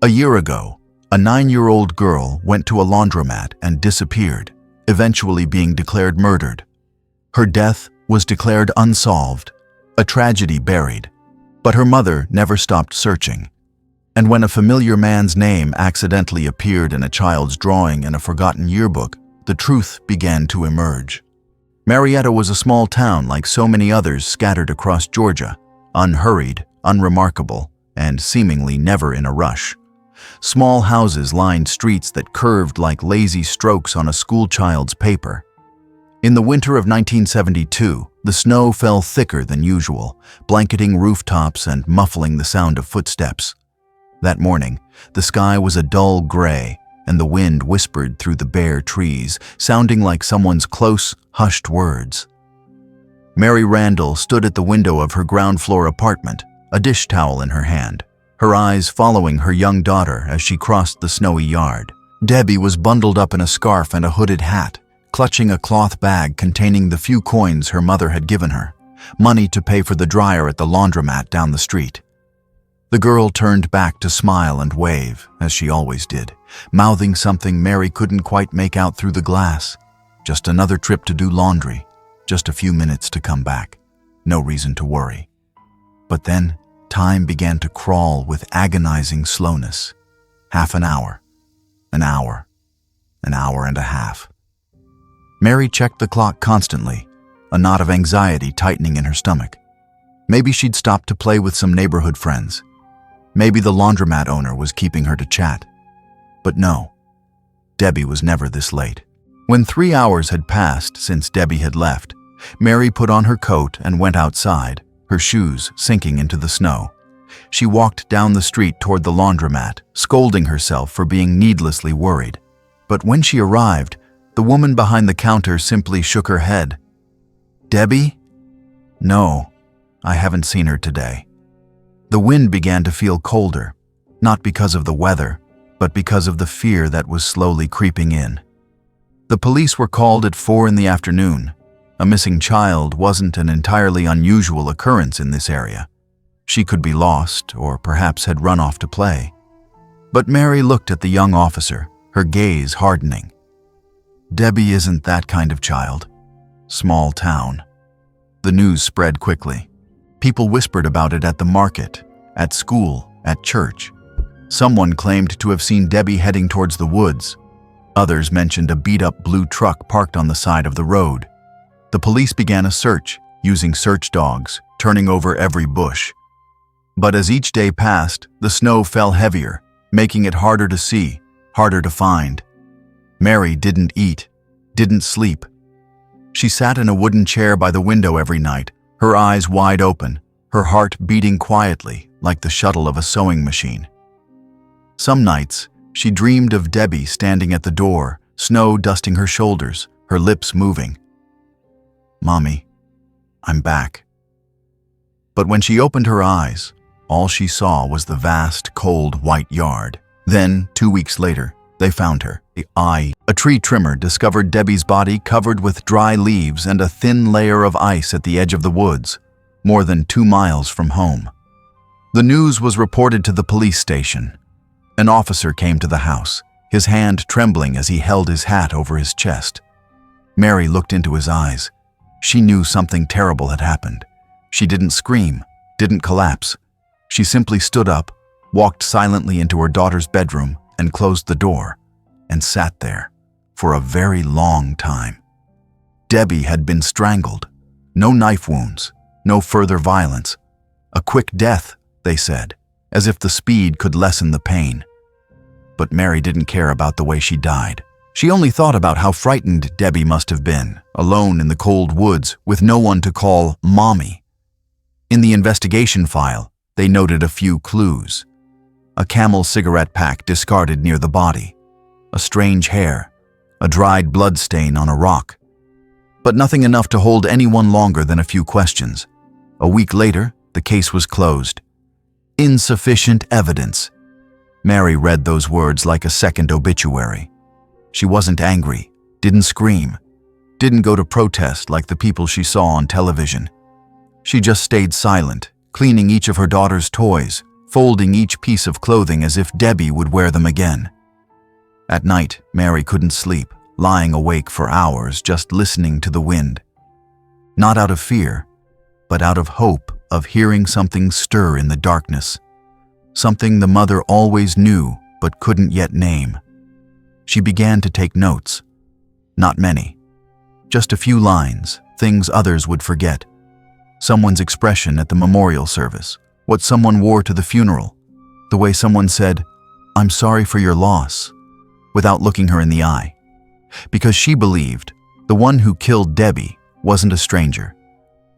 A year ago, a 9-year-old girl went to a laundromat and disappeared, eventually being declared murdered. Her death was declared unsolved, a tragedy buried, but her mother never stopped searching. And when a familiar man's name accidentally appeared in a child's drawing in a forgotten yearbook, the truth began to emerge. Marietta was a small town like so many others scattered across Georgia, unhurried, unremarkable, and seemingly never in a rush. Small houses lined streets that curved like lazy strokes on a schoolchild's paper. In the winter of 1972, the snow fell thicker than usual, blanketing rooftops and muffling the sound of footsteps. That morning, the sky was a dull gray, and the wind whispered through the bare trees, sounding like someone's close, hushed words. Mary Randall stood at the window of her ground-floor apartment, a dish towel in her hand, her eyes following her young daughter as she crossed the snowy yard. Debbie was bundled up in a scarf and a hooded hat, clutching a cloth bag containing the few coins her mother had given her, money to pay for the dryer at the laundromat down the street. The girl turned back to smile and wave, as she always did, mouthing something Mary couldn't quite make out through the glass. Just another trip to do laundry, just a few minutes to come back. No reason to worry. But then, time began to crawl with agonizing slowness. Half an hour, an hour and a half. Mary checked the clock constantly, a knot of anxiety tightening in her stomach. Maybe she'd stopped to play with some neighborhood friends. Maybe the laundromat owner was keeping her to chat. But no, Debbie was never this late. When 3 hours had passed since Debbie had left, Mary put on her coat and went outside, her shoes sinking into the snow. She walked down the street toward the laundromat, scolding herself for being needlessly worried. But when she arrived, the woman behind the counter simply shook her head. "Debbie? No, I haven't seen her today." The wind began to feel colder, not because of the weather, but because of the fear that was slowly creeping in. The police were called at 4 in the afternoon. A missing child wasn't an entirely unusual occurrence in this area. She could be lost, or perhaps had run off to play. But Mary looked at the young officer, her gaze hardening. Debbie isn't that kind of child. Small town. The news spread quickly. People whispered about it at the market, at school, at church. Someone claimed to have seen Debbie heading towards the woods. Others mentioned a beat-up blue truck parked on the side of the road. The police began a search, using search dogs, turning over every bush. But as each day passed, the snow fell heavier, making it harder to see, harder to find. Mary didn't eat, didn't sleep. She sat in a wooden chair by the window every night, her eyes wide open, her heart beating quietly like the shuttle of a sewing machine. Some nights, she dreamed of Debbie standing at the door, snow dusting her shoulders, her lips moving. "Mommy, I'm back." But when she opened her eyes, all she saw was the vast, cold, white yard. Then, 2 weeks later, they found her. A tree trimmer discovered Debbie's body covered with dry leaves and a thin layer of ice at the edge of the woods, more than 2 miles from home. The news was reported to the police station. An officer came to the house, his hand trembling as he held his hat over his chest. Mary looked into his eyes. She knew something terrible had happened. She didn't scream, didn't collapse. She simply stood up, walked silently into her daughter's bedroom, and closed the door, and sat there for a very long time. Debbie had been strangled. No knife wounds, no further violence. A quick death, they said, as if the speed could lessen the pain. But Mary didn't care about the way she died. She only thought about how frightened Debbie must have been, alone in the cold woods with no one to call Mommy. In the investigation file, they noted a few clues. A Camel cigarette pack discarded near the body, a strange hair, a dried blood stain on a rock. But nothing enough to hold anyone longer than a few questions. A week later, the case was closed. Insufficient evidence. Mary read those words like a second obituary. She wasn't angry, didn't scream, didn't go to protest like the people she saw on television. She just stayed silent, cleaning each of her daughter's toys, folding each piece of clothing as if Debbie would wear them again. At night, Mary couldn't sleep, lying awake for hours just listening to the wind. Not out of fear, but out of hope of hearing something stir in the darkness. Something the mother always knew but couldn't yet name. She began to take notes. Not many. Just a few lines, things others would forget. Someone's expression at the memorial service, what someone wore to the funeral, the way someone said, "I'm sorry for your loss," without looking her in the eye. Because she believed the one who killed Debbie wasn't a stranger.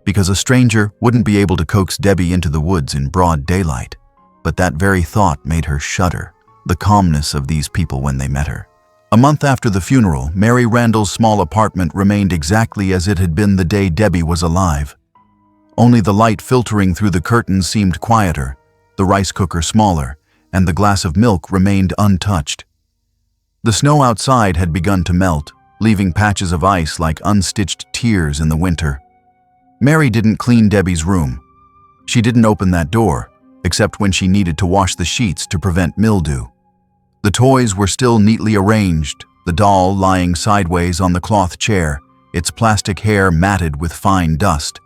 Because a stranger wouldn't be able to coax Debbie into the woods in broad daylight. But that very thought made her shudder, the calmness of these people when they met her. A month after the funeral, Mary Randall's small apartment remained exactly as it had been the day Debbie was alive. Only the light filtering through the curtains seemed quieter, the rice cooker smaller, and the glass of milk remained untouched. The snow outside had begun to melt, leaving patches of ice like unstitched tears in the winter. Mary didn't clean Debbie's room. She didn't open that door, except when she needed to wash the sheets to prevent mildew. The toys were still neatly arranged, the doll lying sideways on the cloth chair, its plastic hair matted with fine dust.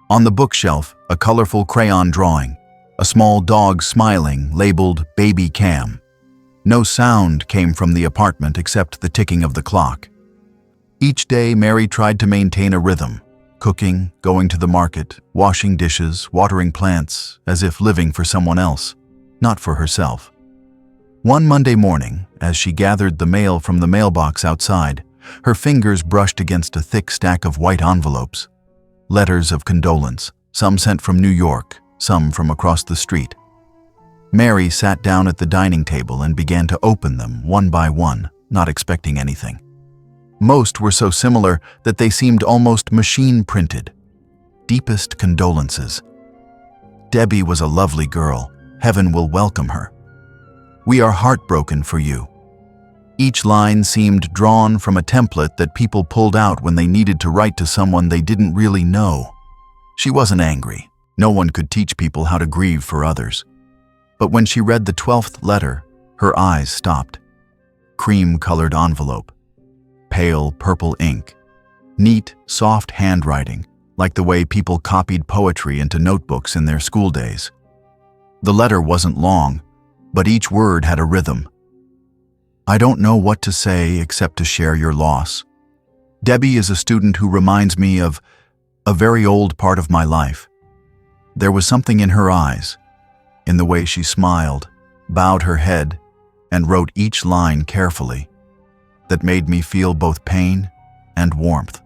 On the bookshelf, a colorful crayon drawing, a small dog smiling, labeled Baby Cam. No sound came from the apartment except the ticking of the clock. Each day, Mary tried to maintain a rhythm, cooking, going to the market, washing dishes, watering plants, as if living for someone else, not for herself. One Monday morning, as she gathered the mail from the mailbox outside, her fingers brushed against a thick stack of white envelopes. Letters of condolence, some sent from New York, some from across the street. Mary sat down at the dining table and began to open them one by one, not expecting anything. Most were so similar that they seemed almost machine-printed. Deepest condolences. Debbie was a lovely girl. Heaven will welcome her. We are heartbroken for you. Each line seemed drawn from a template that people pulled out when they needed to write to someone they didn't really know. She wasn't angry. No one could teach people how to grieve for others. But when she read the 12th letter, her eyes stopped. Cream-colored envelope. Pale purple ink. Neat, soft handwriting, like the way people copied poetry into notebooks in their school days. The letter wasn't long, but each word had a rhythm. I don't know what to say except to share your loss. Debbie is a student who reminds me of a very old part of my life. There was something in her eyes, in the way she smiled, bowed her head, and wrote each line carefully, that made me feel both pain and warmth.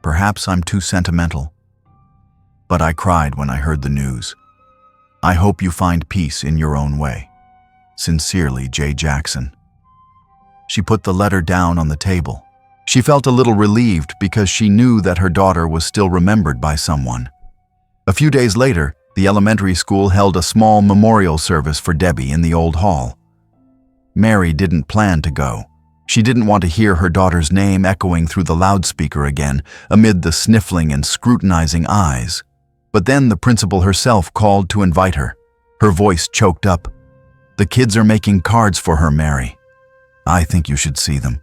Perhaps I'm too sentimental, but I cried when I heard the news. I hope you find peace in your own way. Sincerely, J. Jackson. She put the letter down on the table. She felt a little relieved because she knew that her daughter was still remembered by someone. A few days later, the elementary school held a small memorial service for Debbie in the old hall. Mary didn't plan to go. She didn't want to hear her daughter's name echoing through the loudspeaker again, amid the sniffling and scrutinizing eyes. But then the principal herself called to invite her. Her voice choked up. The kids are making cards for her, Mary. I think you should see them.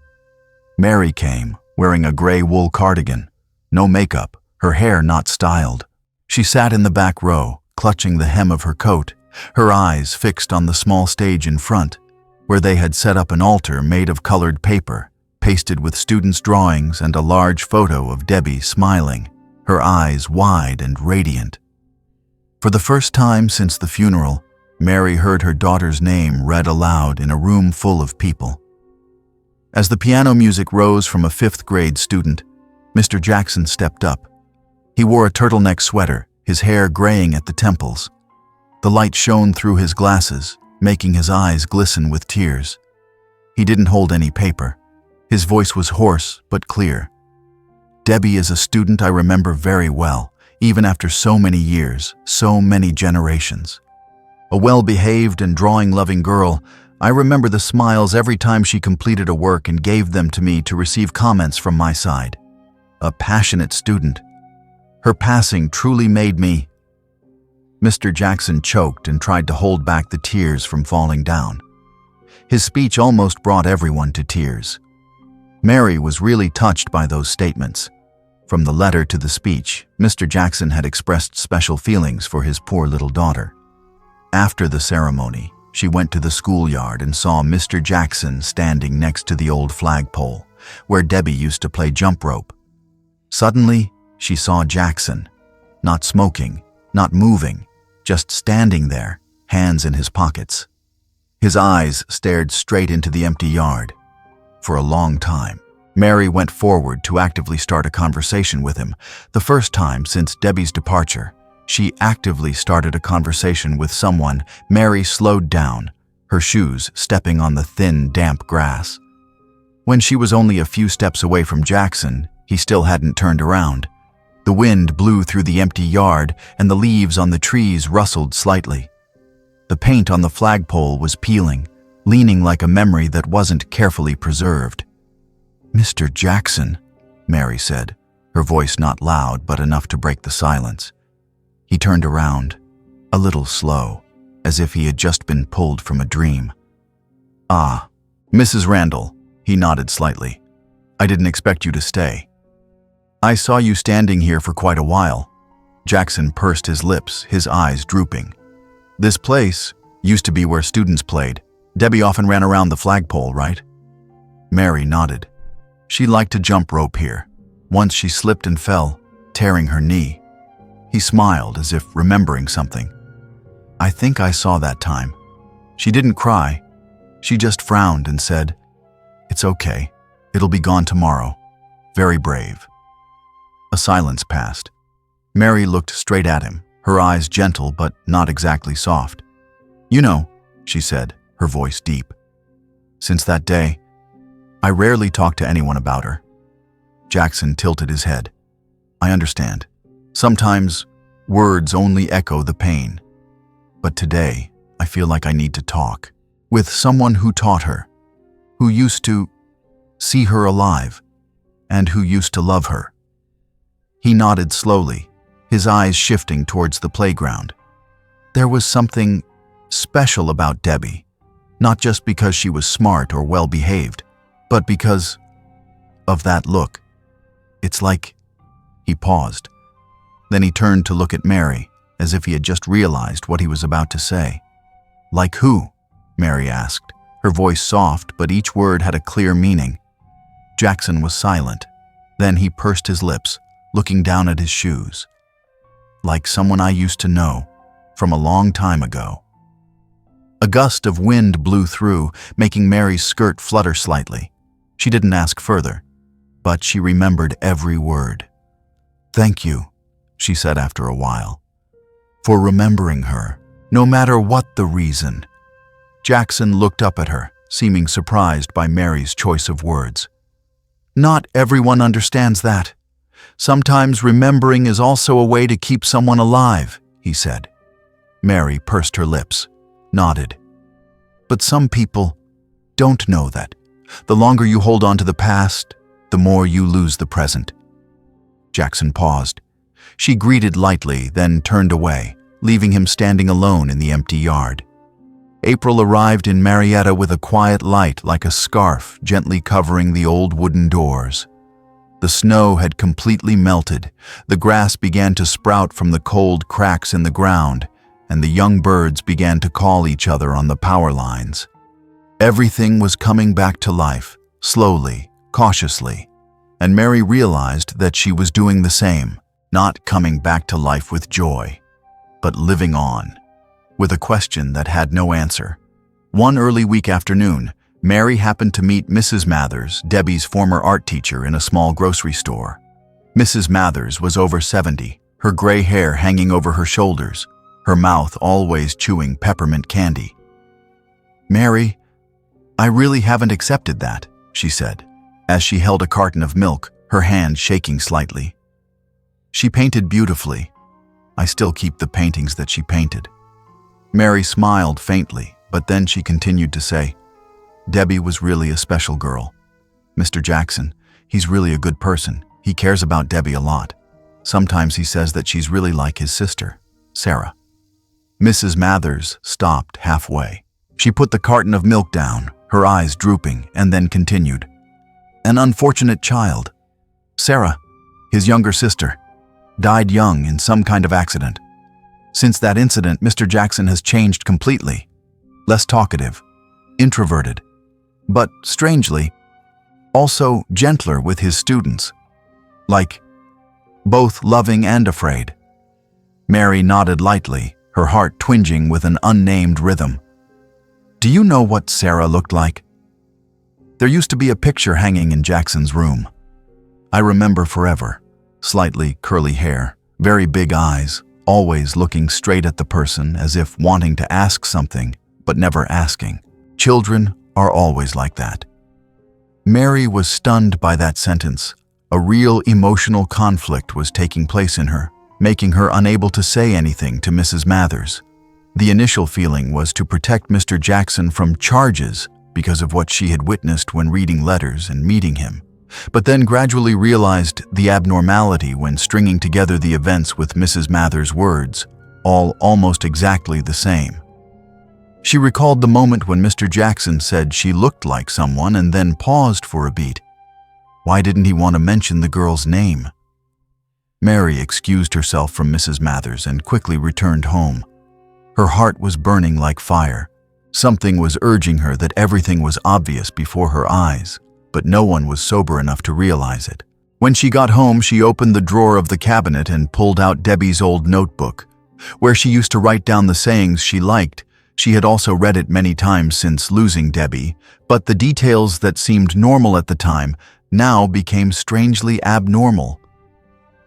Mary came, wearing a gray wool cardigan. No makeup, her hair not styled. She sat in the back row, clutching the hem of her coat, her eyes fixed on the small stage in front, where they had set up an altar made of colored paper, pasted with students' drawings and a large photo of Debbie smiling, her eyes wide and radiant. For the first time since the funeral, Mary heard her daughter's name read aloud in a room full of people. As the piano music rose from a fifth-grade student, Mr. Jackson stepped up. He wore a turtleneck sweater, his hair graying at the temples. The light shone through his glasses, making his eyes glisten with tears. He didn't hold any paper. His voice was hoarse but clear. Debbie is a student I remember very well, even after so many years, so many generations. A well-behaved and drawing-loving girl, I remember the smiles every time she completed a work and gave them to me to receive comments from my side. A passionate student. Her passing truly made me... Mr. Jackson choked and tried to hold back the tears from falling down. His speech almost brought everyone to tears. Mary was really touched by those statements. From the letter to the speech, Mr. Jackson had expressed special feelings for his poor little daughter. After the ceremony, she went to the schoolyard and saw Mr. Jackson standing next to the old flagpole, where Debbie used to play jump rope. Suddenly, she saw Jackson, not smoking, not moving, just standing there, hands in his pockets. His eyes stared straight into the empty yard. For a long time, Mary went forward to actively start a conversation with him. The first time since Debbie's departure, she actively started a conversation with someone. Mary slowed down, her shoes stepping on the thin, damp grass. When she was only a few steps away from Jackson, he still hadn't turned around. The wind blew through the empty yard, and the leaves on the trees rustled slightly. The paint on the flagpole was peeling, leaning like a memory that wasn't carefully preserved. "Mr. Jackson," Mary said, her voice not loud but enough to break the silence. He turned around, a little slow, as if he had just been pulled from a dream. "Ah, Mrs. Randall," he nodded slightly. "I didn't expect you to stay. I saw you standing here for quite a while." Jackson pursed his lips, his eyes drooping. "This place used to be where students played. Debbie often ran around the flagpole, right?" Mary nodded. She liked to jump rope here. Once she slipped and fell, tearing her knee. He smiled as if remembering something. "I think I saw that time." She didn't cry. She just frowned and said, "It's okay. It'll be gone tomorrow." Very brave. A silence passed. Mary looked straight at him, her eyes gentle but not exactly soft. "You know," she said, her voice deep. "Since that day, I rarely talk to anyone about her." Jackson tilted his head. "I understand. Sometimes words only echo the pain. But today, I feel like I need to talk with someone who taught her, who used to see her alive, and who used to love her." He nodded slowly, his eyes shifting towards the playground. There was something special about Debbie, not just because she was smart or well-behaved, but because of that look. It's like... He paused. Then he turned to look at Mary, as if he had just realized what he was about to say. "Like who?" Mary asked, her voice soft, but each word had a clear meaning. Jackson was silent. Then he pursed his lips, looking down at his shoes. "Like someone I used to know, from a long time ago." A gust of wind blew through, making Mary's skirt flutter slightly. She didn't ask further, but she remembered every word. "Thank you," she said after a while, "for remembering her, no matter what the reason." Jackson looked up at her, seeming surprised by Mary's choice of words. "Not everyone understands that. Sometimes remembering is also a way to keep someone alive," he said. Mary pursed her lips, nodded. "But some people don't know that. The longer you hold on to the past, the more you lose the present." Jackson paused. She greeted lightly, then turned away, leaving him standing alone in the empty yard. April arrived in Marietta with a quiet light like a scarf gently covering the old wooden doors. The snow had completely melted, the grass began to sprout from the cold cracks in the ground, and the young birds began to call each other on the power lines. Everything was coming back to life, slowly, cautiously, and Mary realized that she was doing the same, not coming back to life with joy, but living on, with a question that had no answer. One early week afternoon, Mary happened to meet Mrs. Mathers, Debbie's former art teacher, in a small grocery store. Mrs. Mathers was over 70, her gray hair hanging over her shoulders, her mouth always chewing peppermint candy. "Mary, I really haven't accepted that," she said, as she held a carton of milk, her hand shaking slightly. "She painted beautifully. I still keep the paintings that she painted." Mary smiled faintly, but then she continued to say, "Debbie was really a special girl. Mr. Jackson, he's really a good person. He cares about Debbie a lot. Sometimes he says that she's really like his sister, Sarah." Mrs. Mathers stopped halfway. She put the carton of milk down, her eyes drooping, and then continued. An unfortunate child. Sarah, his younger sister, died young in some kind of accident. Since that incident, Mr. Jackson has changed completely. Less talkative, introverted, but strangely, also gentler with his students. Like, both loving and afraid. Mary nodded lightly, her heart twinging with an unnamed rhythm. Do you know what Sarah looked like? There used to be a picture hanging in Jackson's room. I remember forever. Slightly curly hair, very big eyes, always looking straight at the person as if wanting to ask something, but never asking. Children are always like that. Mary was stunned by that sentence. A real emotional conflict was taking place in her, making her unable to say anything to Mrs. Mathers. The initial feeling was to protect Mr. Jackson from charges because of what she had witnessed when reading letters and meeting him, but then gradually realized the abnormality when stringing together the events with Mrs. Mathers' words, all almost exactly the same. She recalled the moment when Mr. Jackson said she looked like someone and then paused for a beat. Why didn't he want to mention the girl's name? Mary excused herself from Mrs. Mathers and quickly returned home. Her heart was burning like fire. Something was urging her that everything was obvious before her eyes, but no one was sober enough to realize it. When she got home, she opened the drawer of the cabinet and pulled out Debbie's old notebook, where she used to write down the sayings she liked. She had also read it many times since losing Debbie, but the details that seemed normal at the time now became strangely abnormal.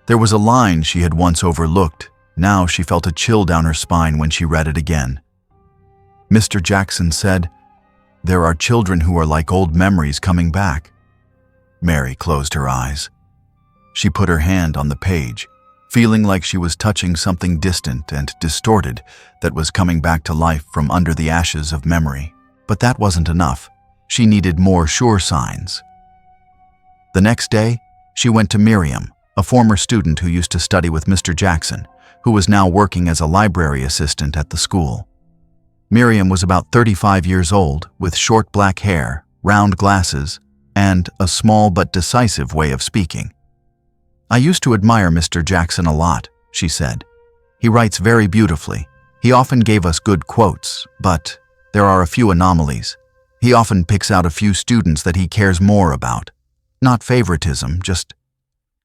There was a line she had once overlooked. Now she felt a chill down her spine when she read it again. Mr. Jackson said, "There are children who are like old memories coming back." Mary closed her eyes. She put her hand on the page, feeling like she was touching something distant and distorted that was coming back to life from under the ashes of memory. But that wasn't enough. She needed more sure signs. The next day, she went to Miriam, a former student who used to study with Mr. Jackson, who was now working as a library assistant at the school. Miriam was about 35 years old, with short black hair, round glasses, and a small but decisive way of speaking. "I used to admire Mr. Jackson a lot," she said. "He writes very beautifully. He often gave us good quotes, but there are a few anomalies. He often picks out a few students that he cares more about. Not favoritism, just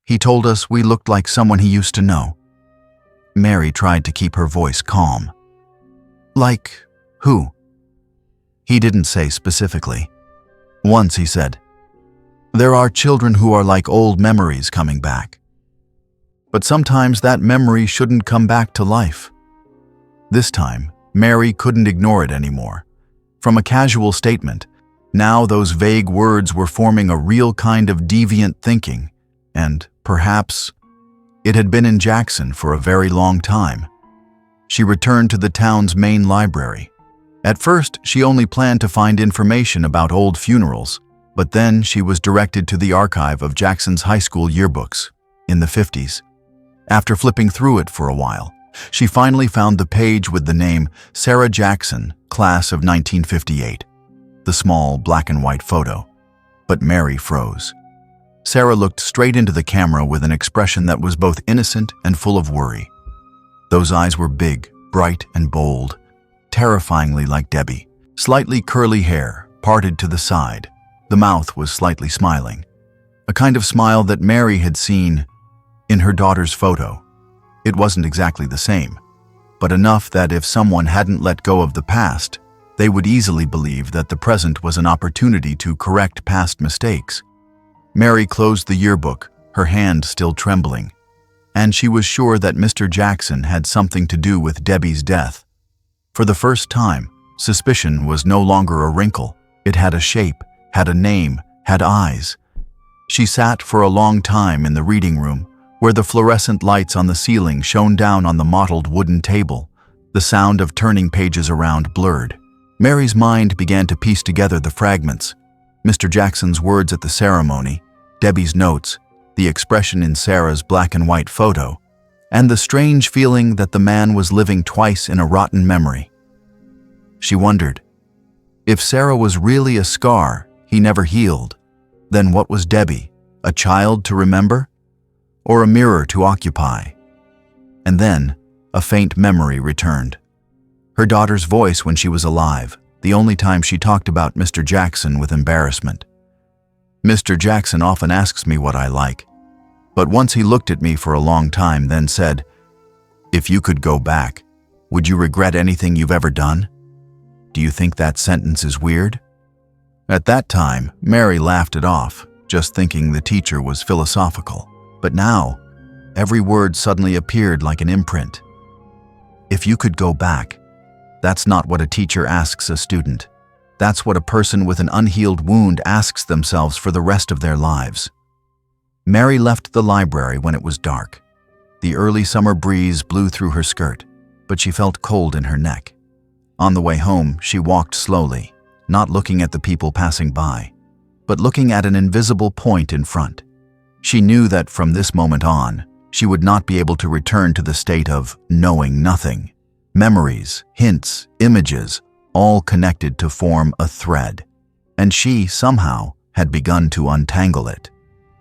he told us we looked like someone he used to know." Mary tried to keep her voice calm. "Like who?" He didn't say specifically. Once he said, "There are children who are like old memories coming back. But sometimes that memory shouldn't come back to life." This time, Mary couldn't ignore it anymore. From a casual statement, now those vague words were forming a real kind of deviant thinking, and perhaps it had been in Jackson for a very long time. She returned to the town's main library. At first, she only planned to find information about old funerals, but then she was directed to the archive of Jackson's high school yearbooks in the 50s. After flipping through it for a while, she finally found the page with the name Sarah Jackson, class of 1958, the small black and white photo. But Mary froze. Sarah looked straight into the camera with an expression that was both innocent and full of worry. Those eyes were big, bright, and bold, terrifyingly like Debbie. Slightly curly hair, parted to the side. The mouth was slightly smiling. A kind of smile that Mary had seen in her daughter's photo. It wasn't exactly the same, but enough that if someone hadn't let go of the past, they would easily believe that the present was an opportunity to correct past mistakes. Mary closed the yearbook, her hand still trembling, and she was sure that Mr. Jackson had something to do with Debbie's death. For the first time, suspicion was no longer a wrinkle. It had a shape, had a name, had eyes. She sat for a long time in the reading room, where the fluorescent lights on the ceiling shone down on the mottled wooden table. The sound of turning pages around blurred. Mary's mind began to piece together the fragments. Mr. Jackson's words at the ceremony, Debbie's notes, the expression in Sarah's black and white photo. and the strange feeling that the man was living twice in a rotten memory. She wondered, if Sarah was really a scar he never healed, then what was Debbie, a child to remember, or a mirror to occupy? And then a faint memory returned. Her daughter's voice when she was alive, the only time she talked about Mr. Jackson with embarrassment. Mr. Jackson often asks me what I like, but once he looked at me for a long time, then said, "If you could go back, would you regret anything you've ever done?" Do you think that sentence is weird? At that time, Mary laughed it off, just thinking the teacher was philosophical. But now, every word suddenly appeared like an imprint. If you could go back, that's not what a teacher asks a student. That's what a person with an unhealed wound asks themselves for the rest of their lives. Mary left the library when it was dark. The early summer breeze blew through her skirt, but she felt cold in her neck. On the way home, she walked slowly, not looking at the people passing by, but looking at an invisible point in front. She knew that from this moment on, she would not be able to return to the state of knowing nothing. Memories, hints, images, all connected to form a thread, and she, somehow, had begun to untangle it.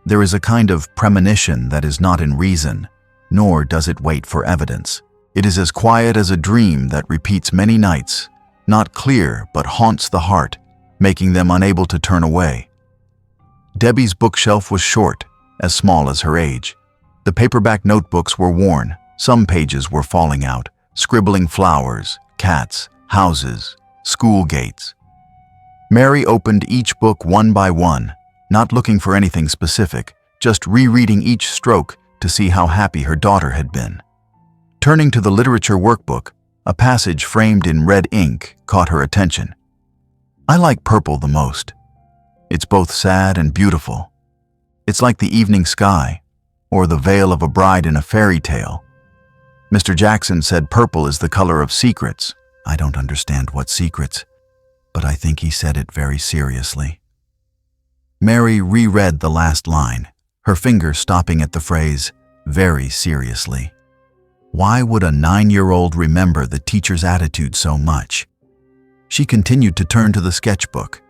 There is a kind of premonition that is not in reason, nor does it wait for evidence. It is as quiet as a dream that repeats many nights, not clear but haunts the heart, making them unable to turn away. Debbie's bookshelf was short, as small as her age. The paperback notebooks were worn, some pages were falling out, scribbling flowers, cats, houses, school gates. Mary opened each book one by one, not looking for anything specific, just rereading each stroke to see how happy her daughter had been. Turning to the literature workbook, a passage framed in red ink caught her attention. I like purple the most. It's both sad and beautiful. It's like the evening sky, or the veil of a bride in a fairy tale. Mr. Jackson said purple is the color of secrets. I don't understand what secrets, but I think he said it very seriously. Mary reread the last line, her finger stopping at the phrase, "very seriously." Why would a 9-year-old remember the teacher's attitude so much? She continued to turn to the sketchbook,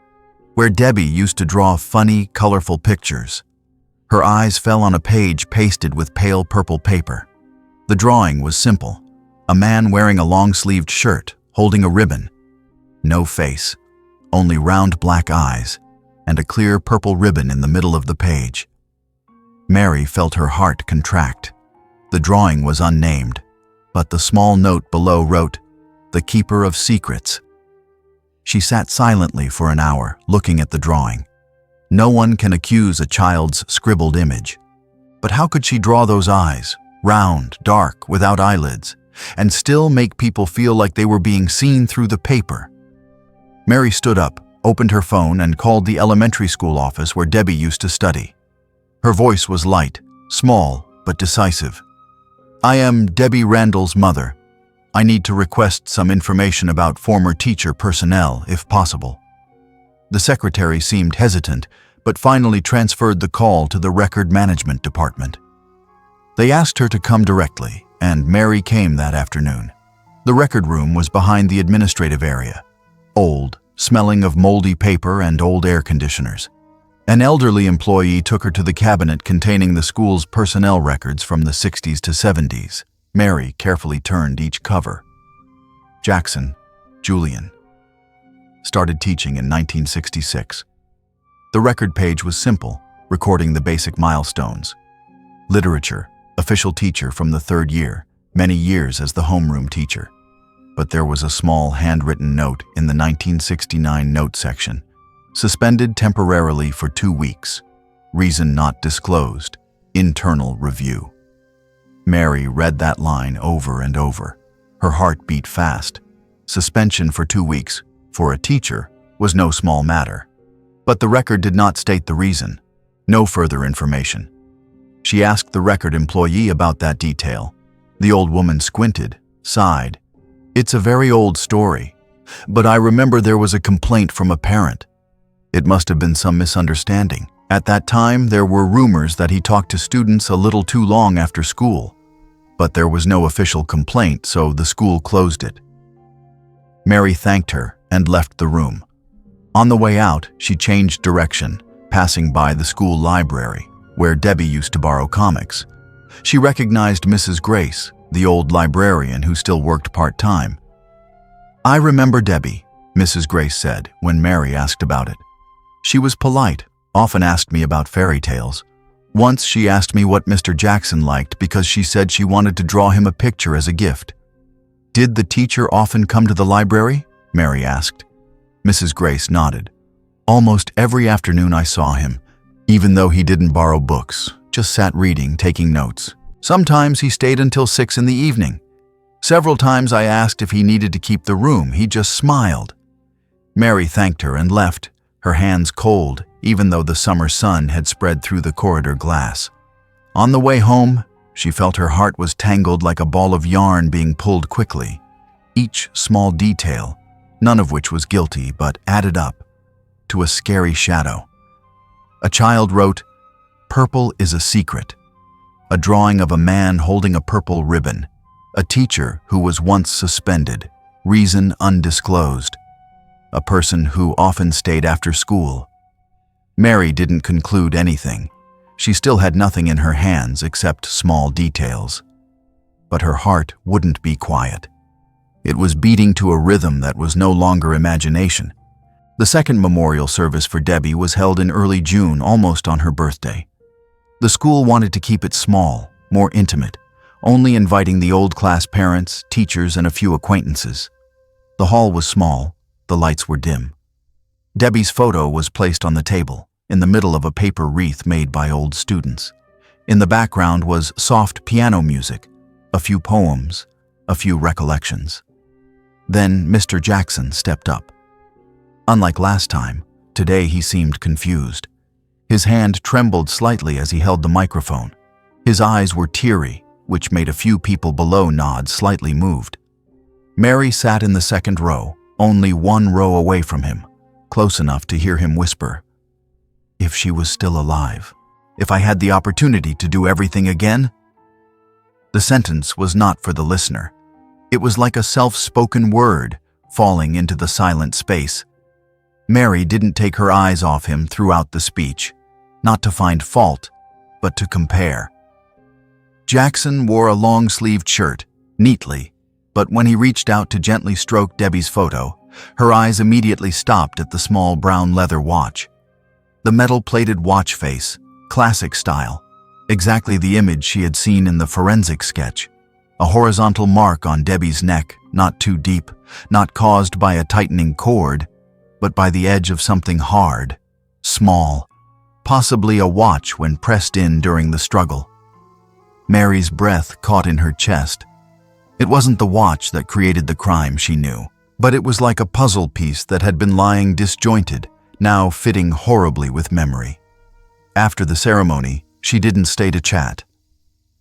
where Debbie used to draw funny, colorful pictures. Her eyes fell on a page pasted with pale purple paper. The drawing was simple: a man wearing a long-sleeved shirt, holding a ribbon. No face, only round black eyes, and a clear purple ribbon in the middle of the page. Mary felt her heart contract. The drawing was unnamed, but the small note below wrote, "The Keeper of Secrets." She sat silently for an hour, looking at the drawing. No one can accuse a child's scribbled image. But how could she draw those eyes, round, dark, without eyelids, and still make people feel like they were being seen through the paper? Mary stood up, opened her phone, and called the elementary school office where Debbie used to study. Her voice was light, small, but decisive. "I am Debbie Randall's mother. I need to request some information about former teacher personnel, if possible." The secretary seemed hesitant, but finally transferred the call to the record management department. They asked her to come directly, and Mary came that afternoon. The record room was behind the administrative area, old, smelling of moldy paper and old air conditioners. An elderly employee took her to the cabinet containing the school's personnel records from the 60s to 70s. Mary carefully turned each cover. Jackson, Julian. Started teaching in 1966. The record page was simple, recording the basic milestones. Literature, official teacher from the 3rd year, many years as the homeroom teacher. But there was a small handwritten note in the 1969 note section. Suspended temporarily for 2 weeks. Reason not disclosed. Internal review. Mary read that line over and over. Her heart beat fast. Suspension for 2 weeks, for a teacher, was no small matter. But the record did not state the reason. No further information. She asked the record employee about that detail. The old woman squinted, sighed. "It's a very old story, but I remember there was a complaint from a parent. It must have been some misunderstanding. At that time, there were rumors that he talked to students a little too long after school. but there was no official complaint, so the school closed it. Mary thanked her and left the room. On the way out, she changed direction, passing by the school library, where Debbie used to borrow comics. She recognized Mrs. Grace, the old librarian who still worked part-time. "I remember Debbie," Mrs. Grace said when Mary asked about it. "She was polite, often asked me about fairy tales. Once she asked me what Mr. Jackson liked because she said she wanted to draw him a picture as a gift." "Did the teacher often come to the library?" Mary asked. Mrs. Grace nodded. "Almost every afternoon I saw him, even though he didn't borrow books, just sat reading, taking notes. Sometimes he stayed until 6 in the evening. Several times I asked if he needed to keep the room. He just smiled." Mary thanked her and left, her hands cold, even though the summer sun had spread through the corridor glass. On the way home, she felt her heart was tangled like a ball of yarn being pulled quickly. Each small detail, none of which was guilty, but added up to a scary shadow. A child wrote, "Purple is a secret." A drawing of a man holding a purple ribbon. A teacher who was once suspended, reason undisclosed. A person who often stayed after school. Mary didn't conclude anything. She still had nothing in her hands except small details. But her heart wouldn't be quiet. It was beating to a rhythm that was no longer imagination. The second memorial service for Debbie was held in early June, almost on her birthday. The school wanted to keep it small, more intimate, only inviting the old class parents, teachers, and a few acquaintances. The hall was small, the lights were dim. Debbie's photo was placed on the table, in the middle of a paper wreath made by old students. In the background was soft piano music, a few poems, a few recollections. Then Mr. Jackson stepped up. Unlike last time, today he seemed confused. His hand trembled slightly as he held the microphone. His eyes were teary, which made a few people below nod, slightly moved. Mary sat in the second row, only one row away from him, close enough to hear him whisper, "If she was still alive, if I had the opportunity to do everything again?" The sentence was not for the listener. It was like a self-spoken word falling into the silent space. Mary didn't take her eyes off him throughout the speech, not to find fault, but to compare. Jackson wore a long-sleeved shirt, neatly, but when he reached out to gently stroke Debbie's photo, her eyes immediately stopped at the small brown leather watch. The metal-plated watch face, classic style, exactly the image she had seen in the forensic sketch. A horizontal mark on Debbie's neck, not too deep, not caused by a tightening cord, but by the edge of something hard, small, possibly a watch when pressed in during the struggle. Mary's breath caught in her chest. It wasn't the watch that created the crime, she knew, but it was like a puzzle piece that had been lying disjointed, now fitting horribly with memory. After the ceremony, she didn't stay to chat.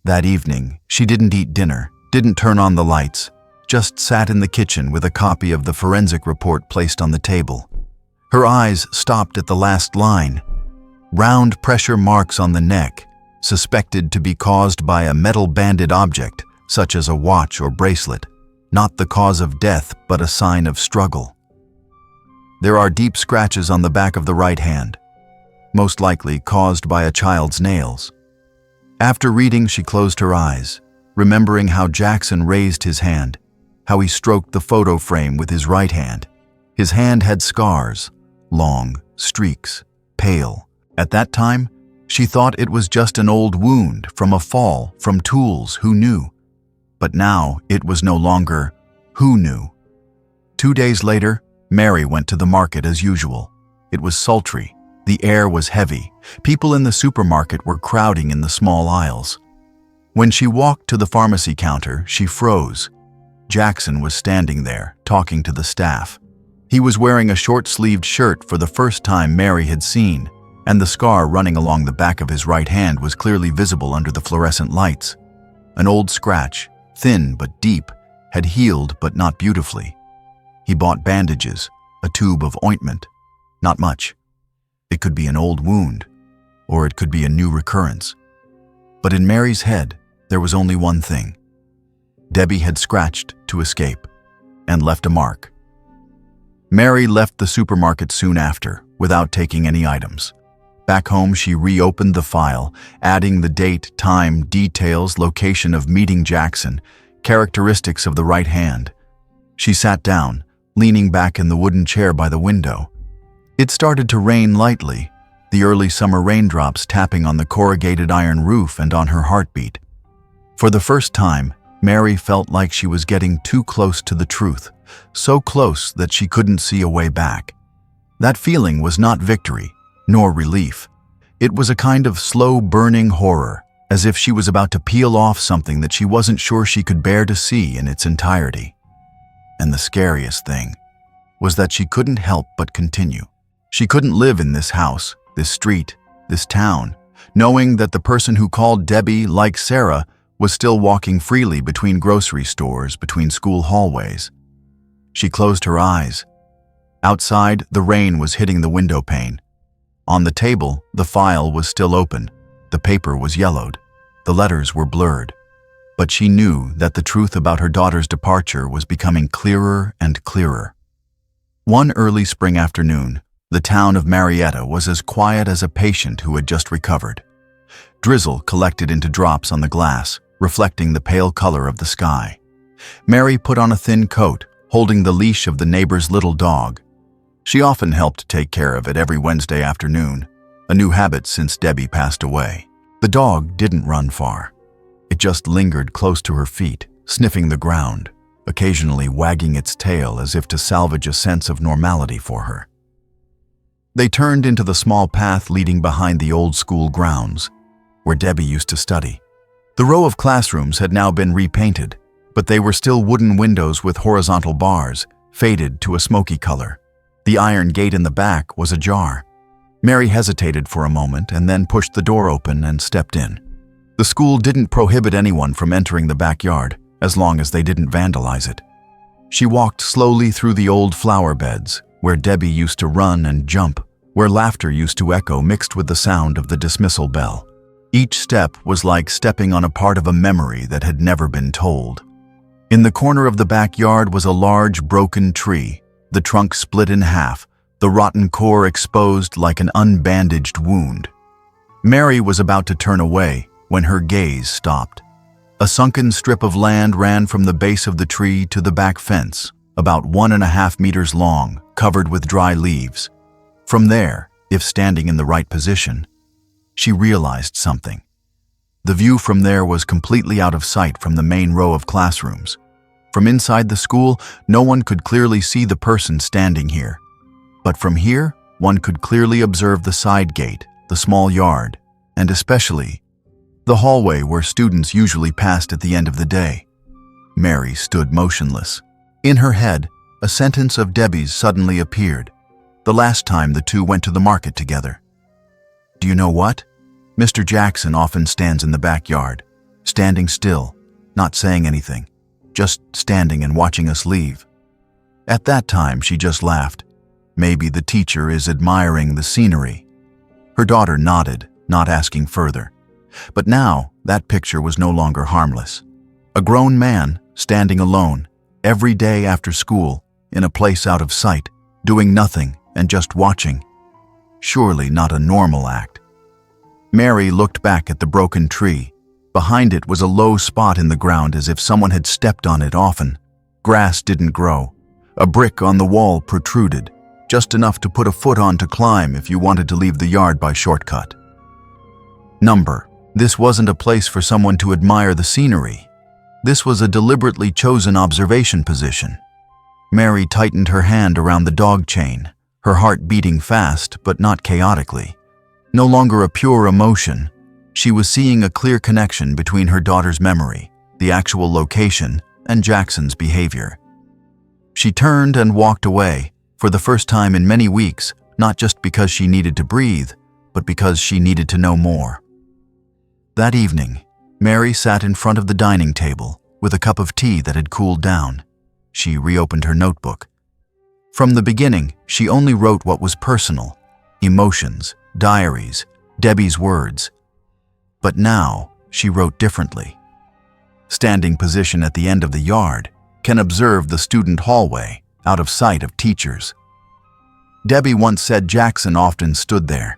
That evening, she didn't eat dinner, didn't turn on the lights, just sat in the kitchen with a copy of the forensic report placed on the table. Her eyes stopped at the last line. Round pressure marks on the neck, suspected to be caused by a metal-banded object, such as a watch or bracelet, not the cause of death but a sign of struggle. There are deep scratches on the back of the right hand, most likely caused by a child's nails. After reading, she closed her eyes, remembering how Jackson raised his hand, how he stroked the photo frame with his right hand. His hand had scars, long, streaks, pale. At that time, she thought it was just an old wound from a fall, from tools, who knew? But now it was no longer who knew. 2 days later, Mary went to the market as usual. It was sultry. The air was heavy. People in the supermarket were crowding in the small aisles. When she walked to the pharmacy counter, she froze. Jackson was standing there, talking to the staff. He was wearing a short-sleeved shirt for the first time Mary had seen, and the scar running along the back of his right hand was clearly visible under the fluorescent lights. An old scratch, thin but deep, had healed but not beautifully. He bought bandages, a tube of ointment. Not much. It could be an old wound, or it could be a new recurrence. But in Mary's head, there was only one thing. Debbie had scratched to escape and left a mark. Mary left the supermarket soon after, without taking any items. Back home, she reopened the file, adding the date, time, details, location of meeting Jackson, characteristics of the right hand. She sat down, leaning back in the wooden chair by the window. It started to rain lightly, the early summer raindrops tapping on the corrugated iron roof and on her heartbeat. For the first time, Mary felt like she was getting too close to the truth, so close that she couldn't see a way back. That feeling was not victory, nor relief. It was a kind of slow burning horror, as if she was about to peel off something that she wasn't sure she could bear to see in its entirety. And the scariest thing was that she couldn't help but continue. She couldn't live in this house, this street, this town, knowing that the person who called Debbie, like Sarah, was still walking freely between grocery stores, between school hallways. She closed her eyes. Outside, the rain was hitting the window pane. On the table, the file was still open. The paper was yellowed. The letters were blurred. But she knew that the truth about her daughter's departure was becoming clearer and clearer. One early spring afternoon, the town of Marietta was as quiet as a patient who had just recovered. Drizzle collected into drops on the glass, reflecting the pale color of the sky. Mary put on a thin coat, holding the leash of the neighbor's little dog. She often helped take care of it every Wednesday afternoon, a new habit since Debbie passed away. The dog didn't run far. It just lingered close to her feet, sniffing the ground, occasionally wagging its tail as if to salvage a sense of normality for her. They turned into the small path leading behind the old school grounds, where Debbie used to study. The row of classrooms had now been repainted, but they were still wooden windows with horizontal bars, faded to a smoky color. The iron gate in the back was ajar. Mary hesitated for a moment and then pushed the door open and stepped in. The school didn't prohibit anyone from entering the backyard, as long as they didn't vandalize it. She walked slowly through the old flower beds, where Debbie used to run and jump, where laughter used to echo mixed with the sound of the dismissal bell. Each step was like stepping on a part of a memory that had never been told. In the corner of the backyard was a large broken tree, the trunk split in half, the rotten core exposed like an unbandaged wound. Mary was about to turn away when her gaze stopped. A sunken strip of land ran from the base of the tree to the back fence, about 1.5 meters long, covered with dry leaves. From there, if standing in the right position, she realized something. The view from there was completely out of sight from the main row of classrooms. From inside the school, no one could clearly see the person standing here. But from here, one could clearly observe the side gate, the small yard, and especially the hallway where students usually passed at the end of the day. Mary stood motionless. In her head, a sentence of Debbie's suddenly appeared, the last time the two went to the market together. Do you know what? Mr. Jackson often stands in the backyard, standing still, not saying anything, just standing and watching us leave. At that time, she just laughed. Maybe the teacher is admiring the scenery. Her daughter nodded, not asking further. But now, that picture was no longer harmless. A grown man, standing alone, every day after school, in a place out of sight, doing nothing and just watching. Surely not a normal act. Mary looked back at the broken tree. Behind it was a low spot in the ground as if someone had stepped on it often. Grass didn't grow. A brick on the wall protruded, just enough to put a foot on to climb if you wanted to leave the yard by shortcut. This wasn't a place for someone to admire the scenery. This was a deliberately chosen observation position. Mary tightened her hand around the dog chain, her heart beating fast but not chaotically. No longer a pure emotion, she was seeing a clear connection between her daughter's memory, the actual location, and Jackson's behavior. She turned and walked away, for the first time in many weeks, not just because she needed to breathe, but because she needed to know more. That evening, Mary sat in front of the dining table with a cup of tea that had cooled down. She reopened her notebook. From the beginning, she only wrote what was personal, emotions, diaries, Debbie's words. But now, she wrote differently. standing position at the end of the yard, can observe the student hallway, out of sight of teachers. Debbie once said Jackson often stood there.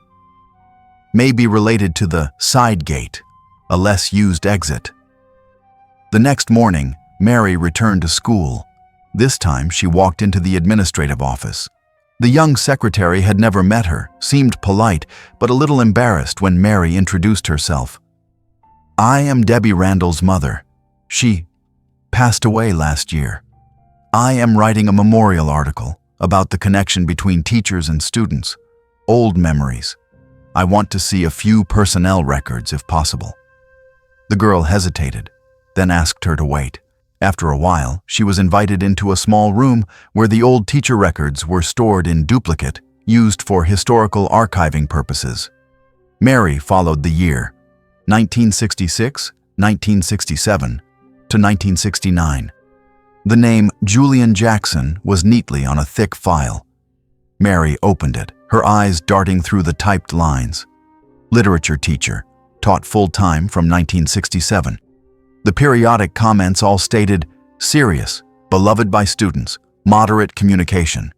May be related to the side gate, a less used exit. The next morning, Mary returned to school. This time she walked into the administrative office. The young secretary had never met her, seemed polite, but a little embarrassed when Mary introduced herself. "I am Debbie Randall's mother. She passed away last year. I am writing a memorial article about the connection between teachers and students, old memories. I want to see a few personnel records if possible." The girl hesitated, then asked her to wait. After a while, she was invited into a small room where the old teacher records were stored in duplicate, used for historical archiving purposes. Mary followed the year, 1966, 1967, to 1969. The name Julian Jackson was neatly on a thick file. Mary opened it, her eyes darting through the typed lines. Literature teacher, taught full-time from 1967. The periodic comments all stated, serious, beloved by students, moderate communication.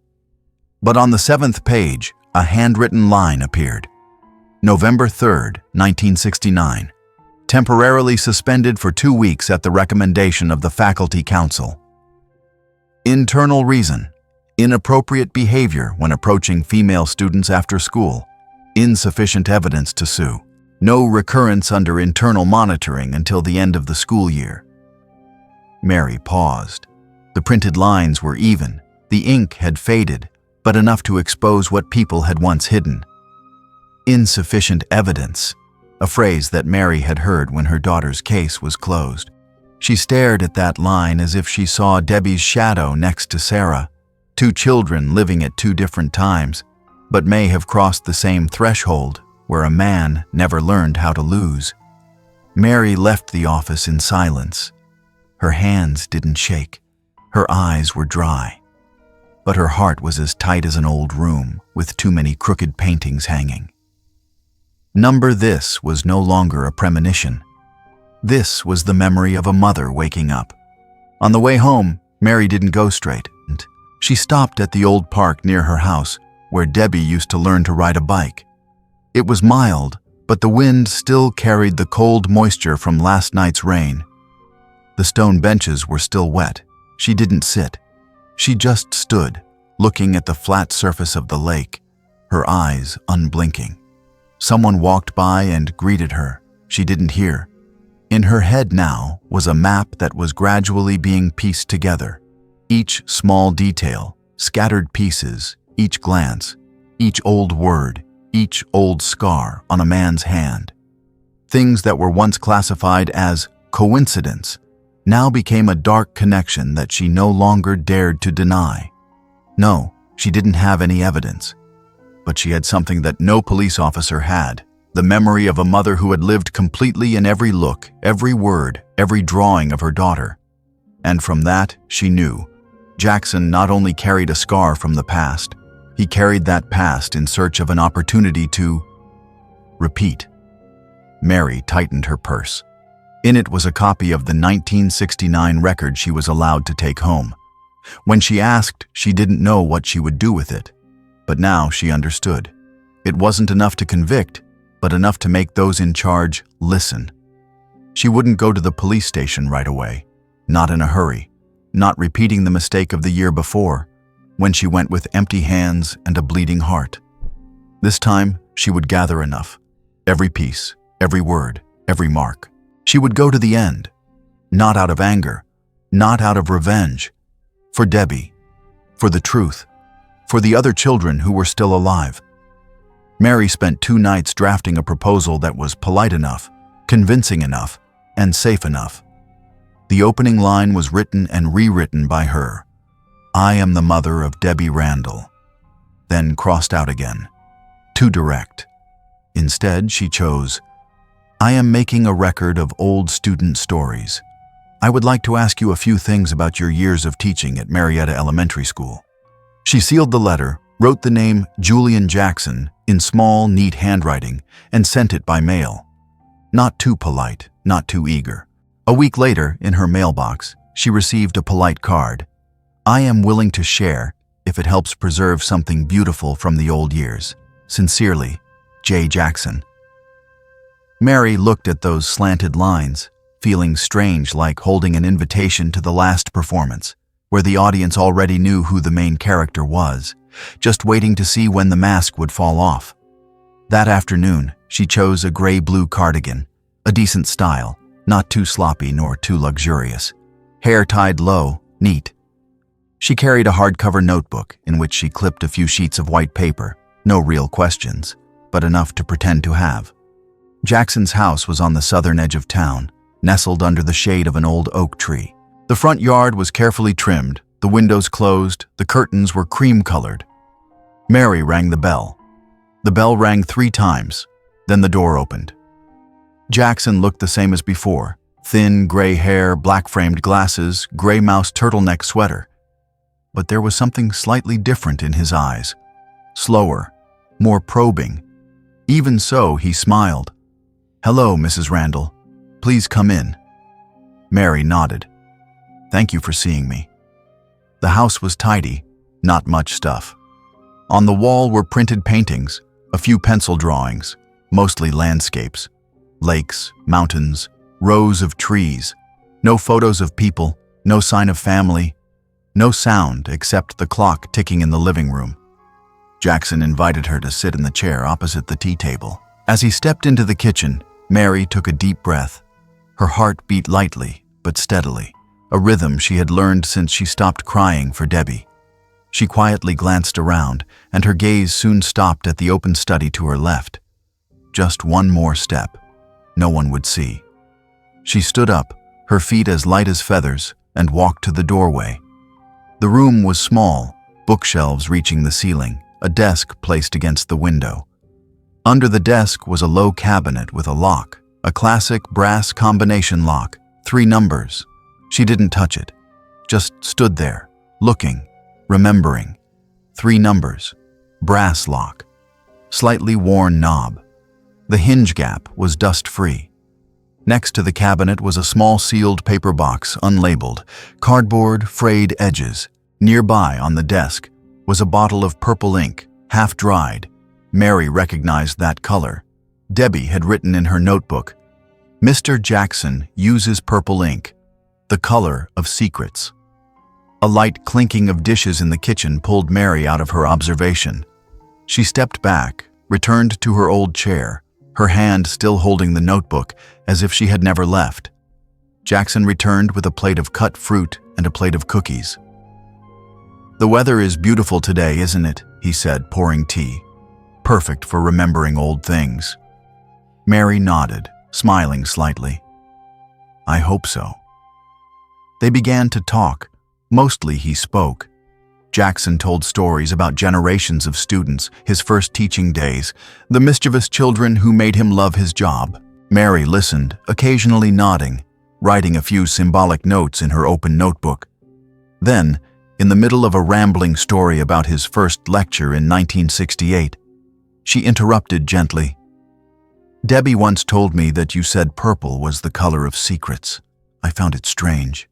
But on the 7th page, a handwritten line appeared. November 3rd, 1969. Temporarily suspended for 2 weeks at the recommendation of the faculty council. Internal reason: inappropriate behavior when approaching female students after school. Insufficient evidence to sue. No recurrence under internal monitoring until the end of the school year. Mary paused. The printed lines were even. The ink had faded, but enough to expose what people had once hidden. Insufficient evidence, a phrase that Mary had heard when her daughter's case was closed. She stared at that line as if she saw Debbie's shadow next to Sarah, 2 children living at 2 different times, but may have crossed the same threshold where a man never learned how to lose. Mary left the office in silence. Her hands didn't shake. Her eyes were dry. But her heart was as tight as an old room with too many crooked paintings hanging. This was no longer a premonition. This was the memory of a mother waking up. On the way home, Mary didn't go straight. She stopped at the old park near her house, where Debbie used to learn to ride a bike. It was mild, but the wind still carried the cold moisture from last night's rain. The stone benches were still wet. She didn't sit. She just stood, looking at the flat surface of the lake, her eyes unblinking. Someone walked by and greeted her. She didn't hear. In her head now was a map that was gradually being pieced together. Each small detail, scattered pieces, each glance, each old word, each old scar on a man's hand. Things that were once classified as coincidence now became a dark connection that she no longer dared to deny. No, she didn't have any evidence. But she had something that no police officer had, the memory of a mother who had lived completely in every look, every word, every drawing of her daughter. And from that, she knew, Jackson not only carried a scar from the past, he carried that past in search of an opportunity to repeat. Mary tightened her purse. In it was a copy of the 1969 record she was allowed to take home. When she asked, she didn't know what she would do with it. But now she understood. It wasn't enough to convict, but enough to make those in charge listen. She wouldn't go to the police station right away, not in a hurry, not repeating the mistake of the year before, when she went with empty hands and a bleeding heart. This time, she would gather enough. Every piece, every word, every mark. She would go to the end, not out of anger, not out of revenge, for Debbie, for the truth, for the other children who were still alive. Mary spent 2 nights drafting a proposal that was polite enough, convincing enough, and safe enough. The opening line was written and rewritten by her. I am the mother of Debbie Randall. Then crossed out again. Too direct. Instead, she chose, I am making a record of old student stories. I would like to ask you a few things about your years of teaching at Marietta Elementary School. She sealed the letter, wrote the name Julian Jackson in small, neat handwriting, and sent it by mail. Not too polite, not too eager. A week later, in her mailbox, she received a polite card. "I am willing to share if it helps preserve something beautiful from the old years. Sincerely, J. Jackson." Mary looked at those slanted lines, feeling strange, like holding an invitation to the last performance, where the audience already knew who the main character was, just waiting to see when the mask would fall off. That afternoon, she chose a gray-blue cardigan, a decent style, not too sloppy nor too luxurious. Hair tied low, neat. She carried a hardcover notebook in which she clipped a few sheets of white paper, no real questions, but enough to pretend to have. Jackson's house was on the southern edge of town, nestled under the shade of an old oak tree. The front yard was carefully trimmed, the windows closed, the curtains were cream-colored. Mary rang the bell. The bell rang 3 times, then the door opened. Jackson looked the same as before: thin, gray hair, black-framed glasses, gray mouse turtleneck sweater. But there was something slightly different in his eyes. Slower, more probing. Even so, he smiled. "Hello, Mrs. Randall. Please come in." Mary nodded. "Thank you for seeing me." The house was tidy, not much stuff. On the wall were printed paintings, a few pencil drawings, mostly landscapes. Lakes, mountains, rows of trees. No photos of people, no sign of family, no sound except the clock ticking in the living room. Jackson invited her to sit in the chair opposite the tea table. As he stepped into the kitchen, Mary took a deep breath. Her heart beat lightly, but steadily, a rhythm she had learned since she stopped crying for Debbie. She quietly glanced around, and her gaze soon stopped at the open study to her left. Just one more step. No one would see. She stood up, her feet as light as feathers, and walked to the doorway. The room was small, bookshelves reaching the ceiling, a desk placed against the window. Under the desk was a low cabinet with a lock, a classic brass combination lock, 3 numbers. She didn't touch it, just stood there, looking, remembering. 3 numbers, brass lock, slightly worn knob. The hinge gap was dust-free. Next to the cabinet was a small sealed paper box, unlabeled, cardboard, frayed edges. Nearby on the desk was a bottle of purple ink, half-dried. Mary recognized that color. Debbie had written in her notebook, "Mr. Jackson uses purple ink, the color of secrets." A light clinking of dishes in the kitchen pulled Mary out of her observation. She stepped back, returned to her old chair, her hand still holding the notebook as if she had never left. Jackson returned with a plate of cut fruit and a plate of cookies. "The weather is beautiful today, isn't it?" he said, pouring tea. "Perfect for remembering old things." Mary nodded, smiling slightly. "I hope so." They began to talk. Mostly he spoke. Jackson told stories about generations of students, his first teaching days, the mischievous children who made him love his job. Mary listened, occasionally nodding, writing a few symbolic notes in her open notebook. Then, in the middle of a rambling story about his first lecture in 1968, she interrupted gently. "Debbie once told me that you said purple was the color of secrets. I found it strange,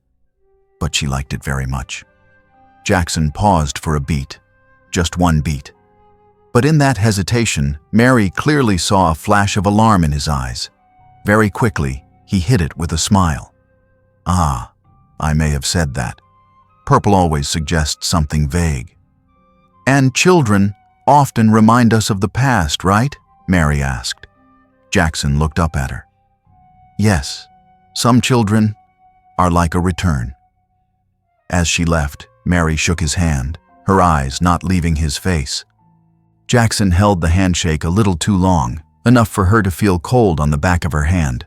but she liked it very much." Jackson paused for a beat, just one beat. But in that hesitation, Mary clearly saw a flash of alarm in his eyes. Very quickly, he hid it with a smile. "Ah, I may have said that. Purple always suggests something vague." "And children often remind us of the past, right?" Mary asked. Jackson looked up at her. "Yes, some children are like a return." As she left, Mary shook his hand, her eyes not leaving his face. Jackson held the handshake a little too long, enough for her to feel cold on the back of her hand.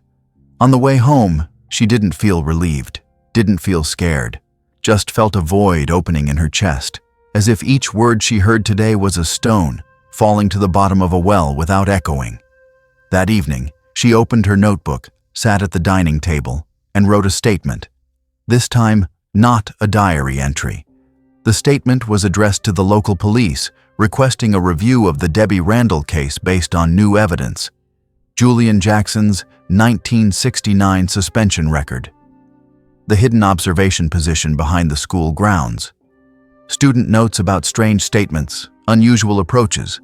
On the way home, she didn't feel relieved, didn't feel scared, just felt a void opening in her chest, as if each word she heard today was a stone falling to the bottom of a well without echoing. That evening, she opened her notebook, sat at the dining table, and wrote a statement. This time, not a diary entry. The statement was addressed to the local police, requesting a review of the Debbie Randall case based on new evidence. Julian Jackson's 1969 suspension record. The hidden observation position behind the school grounds. Student notes about strange statements, unusual approaches.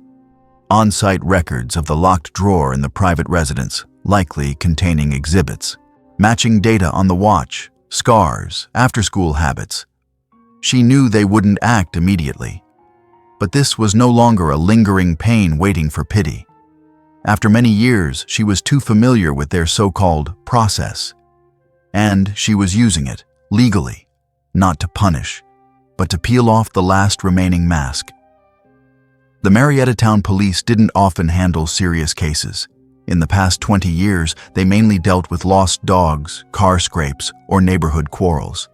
On-site records of the locked drawer in the private residence, likely containing exhibits. Matching data on the watch, scars, after-school habits. She knew they wouldn't act immediately. But this was no longer a lingering pain waiting for pity. After many years, she was too familiar with their so-called process. And she was using it, legally, not to punish, but to peel off the last remaining mask. The Marietta Town Police didn't often handle serious cases. In the past 20 years, they mainly dealt with lost dogs, car scrapes, or neighborhood quarrels.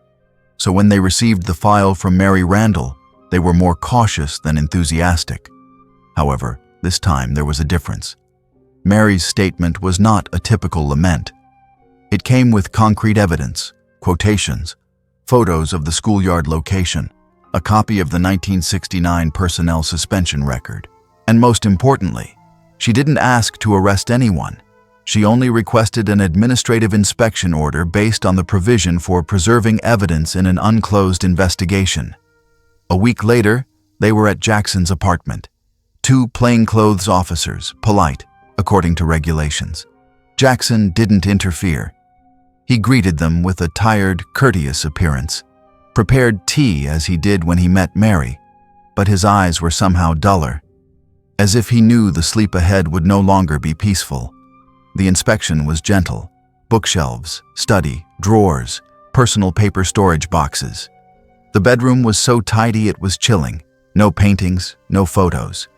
So when they received the file from Mary Randall, they were more cautious than enthusiastic. However, this time there was a difference. Mary's statement was not a typical lament. It came with concrete evidence, quotations, photos of the schoolyard location, a copy of the 1969 personnel suspension record, and most importantly, she didn't ask to arrest anyone. She only requested an administrative inspection order based on the provision for preserving evidence in an unclosed investigation. A week later, they were at Jackson's apartment. 2 plainclothes officers, polite, according to regulations. Jackson didn't interfere. He greeted them with a tired, courteous appearance, prepared tea as he did when he met Mary, but his eyes were somehow duller, as if he knew the sleep ahead would no longer be peaceful. The inspection was gentle. Bookshelves, study, drawers, personal paper storage boxes. The bedroom was so tidy it was chilling. No paintings, no photos.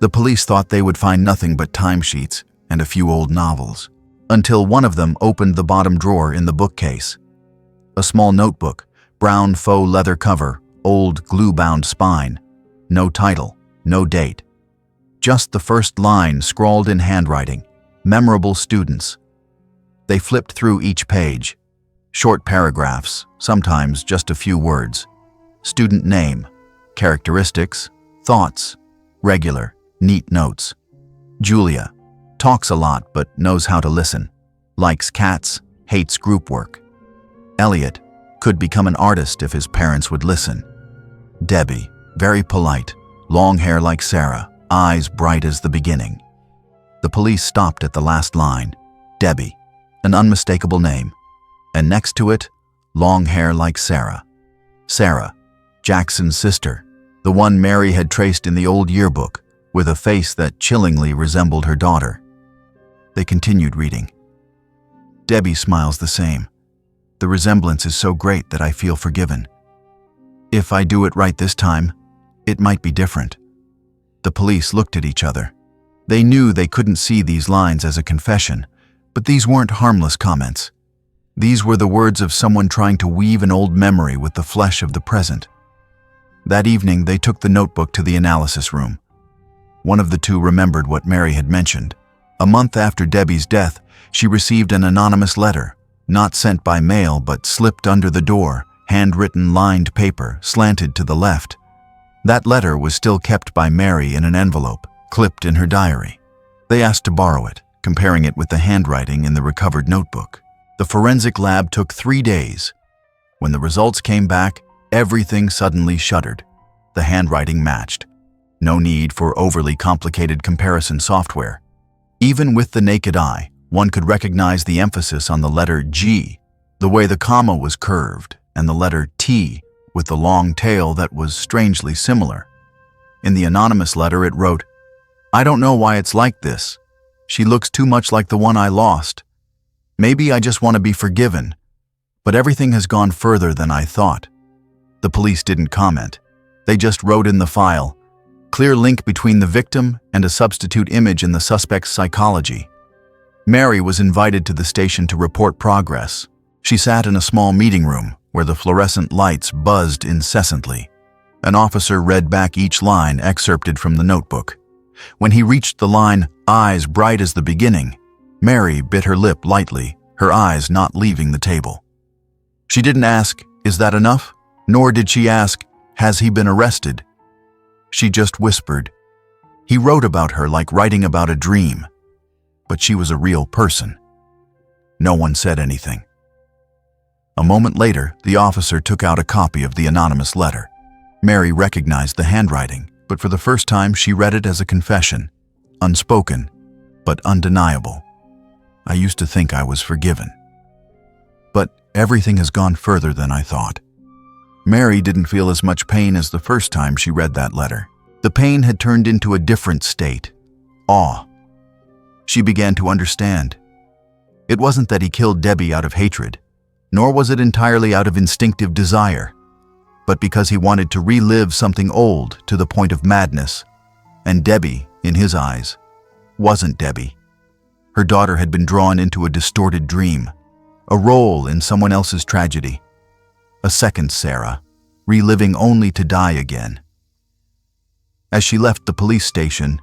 The police thought they would find nothing but timesheets and a few old novels, until one of them opened the bottom drawer in the bookcase. A small notebook, brown faux leather cover, old glue-bound spine. No title, no date. Just the first line scrawled in handwriting, memorable students. They flipped through each page. Short paragraphs, sometimes just a few words. Student name, characteristics, thoughts, regular, neat notes. Julia, talks a lot but knows how to listen. Likes cats, hates group work. Elliot, could become an artist if his parents would listen. Debbie, very polite, long hair like Sarah, eyes bright as the beginning. The police stopped at the last line. Debbie, an unmistakable name. And next to it, long hair like Sarah. Sarah, Jackson's sister, the one Mary had traced in the old yearbook, with a face that chillingly resembled her daughter. They continued reading. Debbie smiles the same. The resemblance is so great that I feel forgiven. If I do it right this time, it might be different. The police looked at each other. They knew they couldn't see these lines as a confession, but these weren't harmless comments. These were the words of someone trying to weave an old memory with the flesh of the present. That evening, they took the notebook to the analysis room. One of the 2 remembered what Mary had mentioned. A month after Debbie's death, she received an anonymous letter, not sent by mail but slipped under the door, handwritten lined paper, slanted to the left. That letter was still kept by Mary in an envelope, clipped in her diary. They asked to borrow it, comparing it with the handwriting in the recovered notebook. The forensic lab took 3 days. When the results came back, everything suddenly shuddered. The handwriting matched. No need for overly complicated comparison software. Even with the naked eye, one could recognize the emphasis on the letter G, the way the comma was curved, and the letter T with the long tail that was strangely similar. In the anonymous letter it wrote, "I don't know why it's like this. She looks too much like the one I lost. Maybe I just want to be forgiven, but everything has gone further than I thought." The police didn't comment. They just wrote in the file, "Clear link between the victim and a substitute image in the suspect's psychology." Mary was invited to the station to report progress. She sat in a small meeting room where the fluorescent lights buzzed incessantly. An officer read back each line excerpted from the notebook. When he reached the line, "eyes bright as the beginning," Mary bit her lip lightly, her eyes not leaving the table. She didn't ask, "Is that enough?" Nor did she ask, "Has he been arrested?" She just whispered, "He wrote about her like writing about a dream." but she was a real person. No one said anything. A moment later, the officer took out a copy of the anonymous letter. Mary recognized the handwriting, but for the first time she read it as a confession, unspoken, but undeniable. I used to think I was forgiven. But everything has gone further than I thought. Mary didn't feel as much pain as the first time she read that letter. The pain had turned into a different state, awe. She began to understand. It wasn't that he killed Debbie out of hatred, nor was it entirely out of instinctive desire, but because he wanted to relive something old to the point of madness. And Debbie, in his eyes, wasn't Debbie. Her daughter had been drawn into a distorted dream, a role in someone else's tragedy, a second Sarah, reliving only to die again. As she left the police station,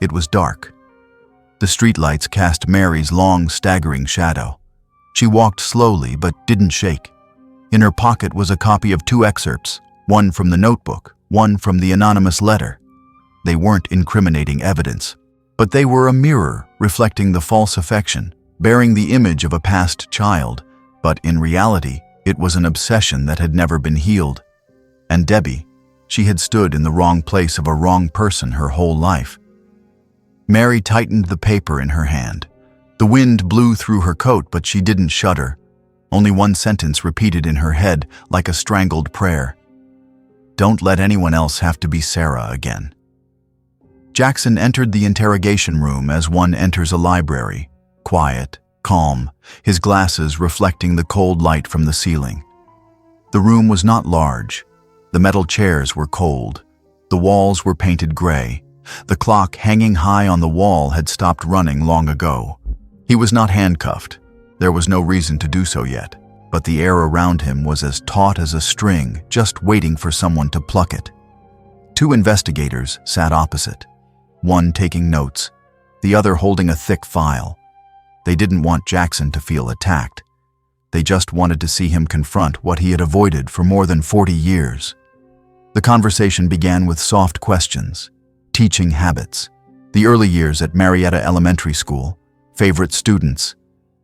it was dark. The streetlights cast Mary's long, staggering shadow. She walked slowly but didn't shake. In her pocket was a copy of 2 excerpts, one from the notebook, one from the anonymous letter. They weren't incriminating evidence, but they were a mirror reflecting the false affection, bearing the image of a past child, but in reality, it was an obsession that had never been healed. And Debbie, she had stood in the wrong place of a wrong person her whole life. Mary tightened the paper in her hand. The wind blew through her coat, but she didn't shudder. Only one sentence repeated in her head like a strangled prayer. Don't let anyone else have to be Sarah again. Jackson entered the interrogation room as one enters a library, quiet, calm, his glasses reflecting the cold light from the ceiling. The room was not large. The metal chairs were cold. The walls were painted gray. The clock hanging high on the wall had stopped running long ago. He was not handcuffed. There was no reason to do so yet, but the air around him was as taut as a string, just waiting for someone to pluck it. 2 investigators sat opposite, one taking notes, the other holding a thick file. They didn't want Jackson to feel attacked. They just wanted to see him confront what he had avoided for more than 40 years. The conversation began with soft questions, teaching habits, the early years at Marietta Elementary School, favorite students,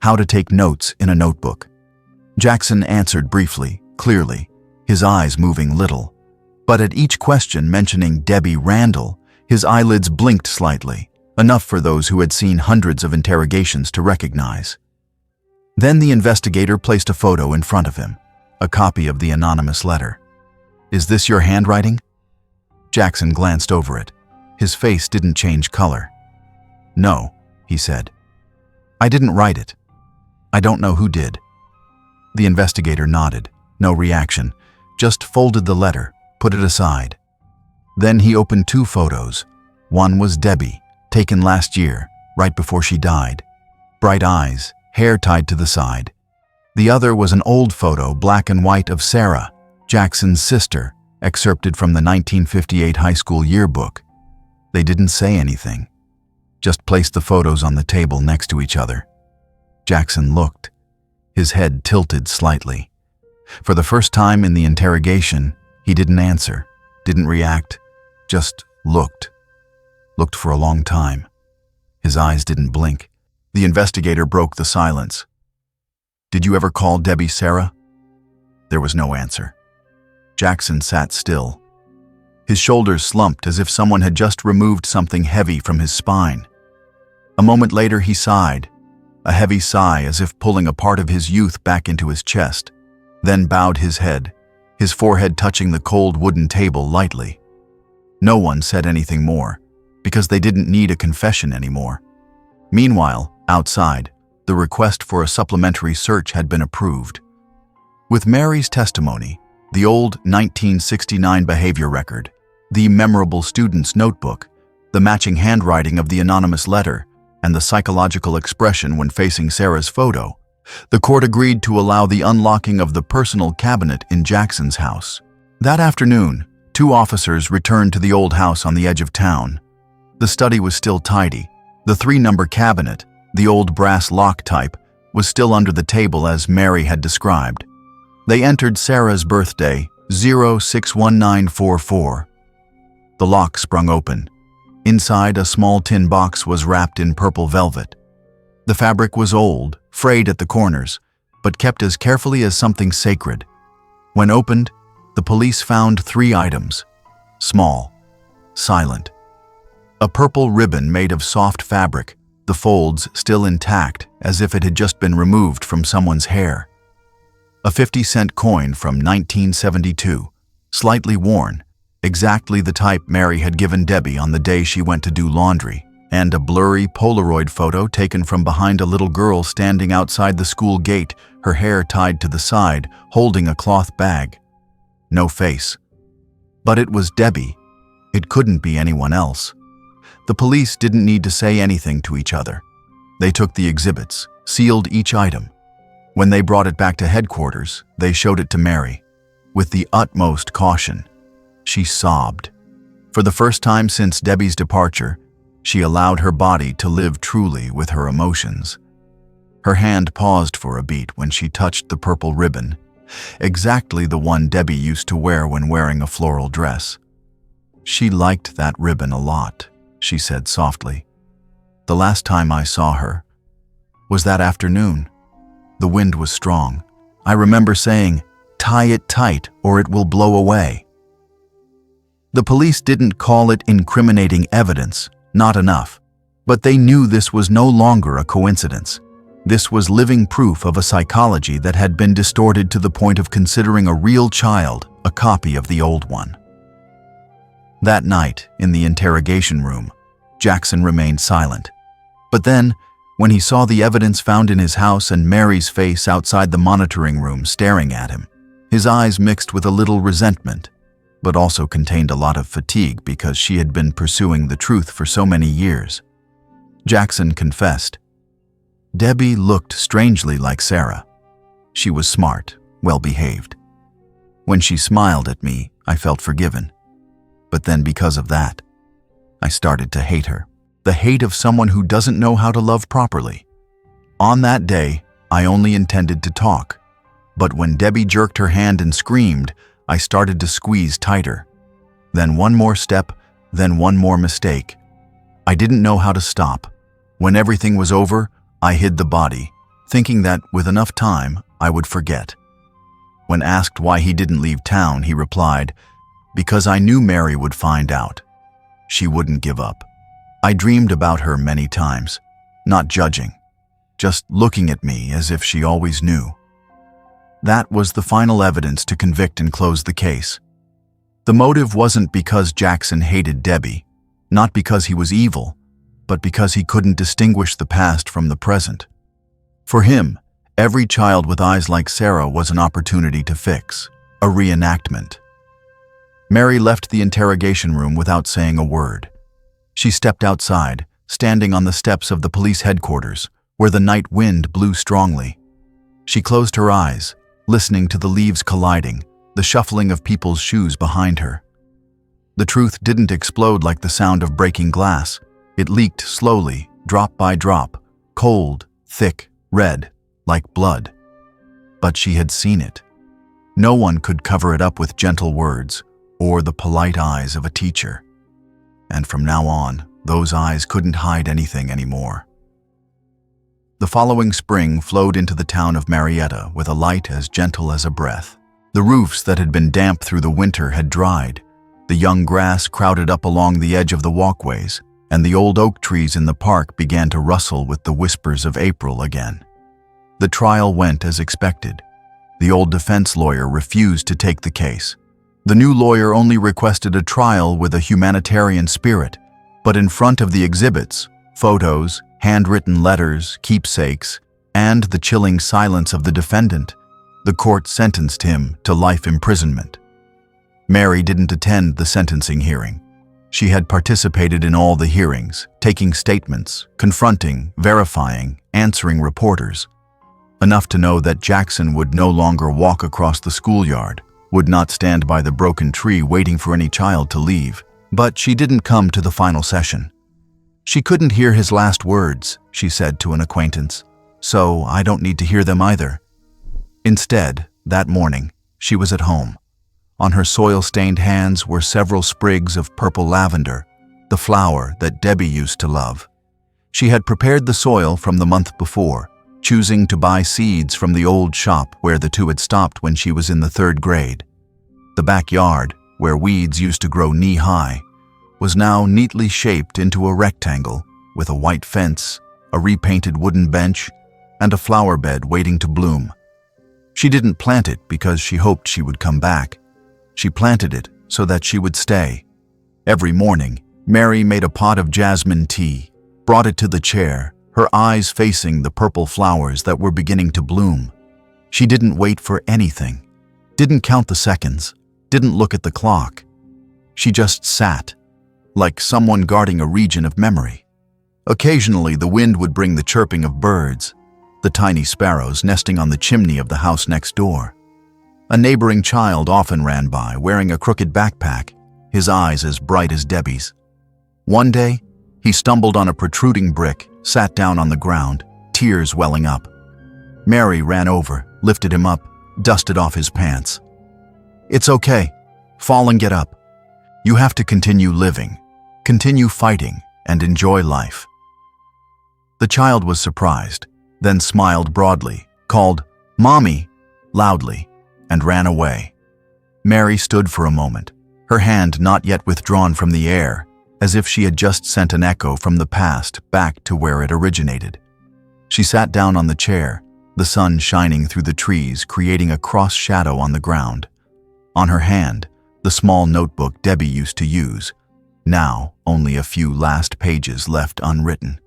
how to take notes in a notebook. Jackson answered briefly, clearly, his eyes moving little. But at each question mentioning Debbie Randall, his eyelids blinked slightly, enough for those who had seen hundreds of interrogations to recognize. Then the investigator placed a photo in front of him, a copy of the anonymous letter. Is this your handwriting? Jackson glanced over it. His face didn't change color. No, he said. I didn't write it. I don't know who did. The investigator nodded. No reaction. Just folded the letter, put it aside. Then he opened 2 photos. One was Debbie, taken last year, right before she died. Bright eyes, hair tied to the side. The other was an old photo, black and white, of Sarah, Jackson's sister, excerpted from the 1958 high school yearbook. They didn't say anything, just placed the photos on the table next to each other. Jackson looked, his head tilted slightly. For the first time in the interrogation, he didn't answer, didn't react, just looked. Looked for a long time. His eyes didn't blink. The investigator broke the silence. Did you ever call Debbie Sarah? There was no answer. Jackson sat still. His shoulders slumped as if someone had just removed something heavy from his spine. A moment later he sighed, a heavy sigh as if pulling a part of his youth back into his chest, then bowed his head, his forehead touching the cold wooden table lightly. No one said anything more, because they didn't need a confession anymore. Meanwhile, outside, the request for a supplementary search had been approved. With Mary's testimony, the old 1969 behavior record, the memorable student's notebook, the matching handwriting of the anonymous letter, and the psychological expression when facing Sarah's photo, the court agreed to allow the unlocking of the personal cabinet in Jackson's house. That afternoon, 2 officers returned to the old house on the edge of town. The study was still tidy. The 3-number cabinet, the old brass lock type, was still under the table as Mary had described. They entered Sarah's birthday, 061944. The lock sprung open. Inside, a small tin box was wrapped in purple velvet. The fabric was old, frayed at the corners, but kept as carefully as something sacred. When opened, the police found 3 items. Small, silent. A purple ribbon made of soft fabric, the folds still intact as if it had just been removed from someone's hair. A 50-cent coin from 1972, slightly worn, exactly the type Mary had given Debbie on the day she went to do laundry, and a blurry Polaroid photo taken from behind a little girl standing outside the school gate, her hair tied to the side, holding a cloth bag. No face. But it was Debbie. It couldn't be anyone else. The police didn't need to say anything to each other. They took the exhibits, sealed each item. When they brought it back to headquarters, they showed it to Mary. With the utmost caution, she sobbed. For the first time since Debbie's departure, she allowed her body to live truly with her emotions. Her hand paused for a beat when she touched the purple ribbon, exactly the one Debbie used to wear when wearing a floral dress. She liked that ribbon a lot, she said softly. The last time I saw her was that afternoon. The wind was strong. I remember saying, "Tie it tight or it will blow away." The police didn't call it incriminating evidence, not enough. But they knew this was no longer a coincidence. This was living proof of a psychology that had been distorted to the point of considering a real child a copy of the old one. That night, in the interrogation room, Jackson remained silent. But then, when he saw the evidence found in his house and Mary's face outside the monitoring room staring at him, his eyes mixed with a little resentment, but also contained a lot of fatigue because she had been pursuing the truth for so many years. Jackson confessed. Debbie looked strangely like Sarah. She was smart, well-behaved. When she smiled at me, I felt forgiven. But then because of that, I started to hate her. The hate of someone who doesn't know how to love properly. On that day, I only intended to talk. But when Debbie jerked her hand and screamed, I started to squeeze tighter. Then one more step, then one more mistake. I didn't know how to stop. When everything was over, I hid the body, thinking that with enough time, I would forget. When asked why he didn't leave town, he replied, "Because I knew Mary would find out. She wouldn't give up." I dreamed about her many times, not judging, just looking at me as if she always knew. That was the final evidence to convict and close the case. The motive wasn't because Jackson hated Debbie, not because he was evil, but because he couldn't distinguish the past from the present. For him, every child with eyes like Sarah was an opportunity to fix, a reenactment. Mary left the interrogation room without saying a word. She stepped outside, standing on the steps of the police headquarters, where the night wind blew strongly. She closed her eyes, listening to the leaves colliding, the shuffling of people's shoes behind her. The truth didn't explode like the sound of breaking glass. It leaked slowly, drop by drop, cold, thick, red, like blood. But she had seen it. No one could cover it up with gentle words or the polite eyes of a teacher. And from now on, those eyes couldn't hide anything anymore. The following spring flowed into the town of Marietta with a light as gentle as a breath. The roofs that had been damp through the winter had dried. The young grass crowded up along the edge of the walkways, and the old oak trees in the park began to rustle with the whispers of April again. The trial went as expected. The old defense lawyer refused to take the case. The new lawyer only requested a trial with a humanitarian spirit, but in front of the exhibits, photos, handwritten letters, keepsakes, and the chilling silence of the defendant, the court sentenced him to life imprisonment. Mary didn't attend the sentencing hearing. She had participated in all the hearings, taking statements, confronting, verifying, answering reporters. Enough to know that Jackson would no longer walk across the schoolyard, would not stand by the broken tree waiting for any child to leave. But she didn't come to the final session. She couldn't hear his last words, she said to an acquaintance, so I don't need to hear them either. Instead, that morning, she was at home. On her soil-stained hands were several sprigs of purple lavender, the flower that Debbie used to love. She had prepared the soil from the month before, choosing to buy seeds from the old shop where the two had stopped when she was in the 3rd grade. The backyard, where weeds used to grow knee-high, was now neatly shaped into a rectangle with a white fence, a repainted wooden bench, and a flower bed waiting to bloom. She didn't plant it because she hoped she would come back. She planted it so that she would stay. Every morning, Mary made a pot of jasmine tea, brought it to the chair, her eyes facing the purple flowers that were beginning to bloom. She didn't wait for anything, didn't count the seconds, didn't look at the clock. She just sat, like someone guarding a region of memory. Occasionally, the wind would bring the chirping of birds, the tiny sparrows nesting on the chimney of the house next door. A neighboring child often ran by, wearing a crooked backpack, his eyes as bright as Debbie's. One day, he stumbled on a protruding brick, sat down on the ground, tears welling up. Mary ran over, lifted him up, dusted off his pants. "It's okay. Fall and get up. You have to continue living, continue fighting, and enjoy life." The child was surprised, then smiled broadly, called "Mommy" loudly, and ran away. Mary stood for a moment, her hand not yet withdrawn from the air, as if she had just sent an echo from the past back to where it originated. She sat down on the chair, the sun shining through the trees, creating a cross shadow on the ground. On her hand, the small notebook Debbie used to use, now only a few last pages left unwritten.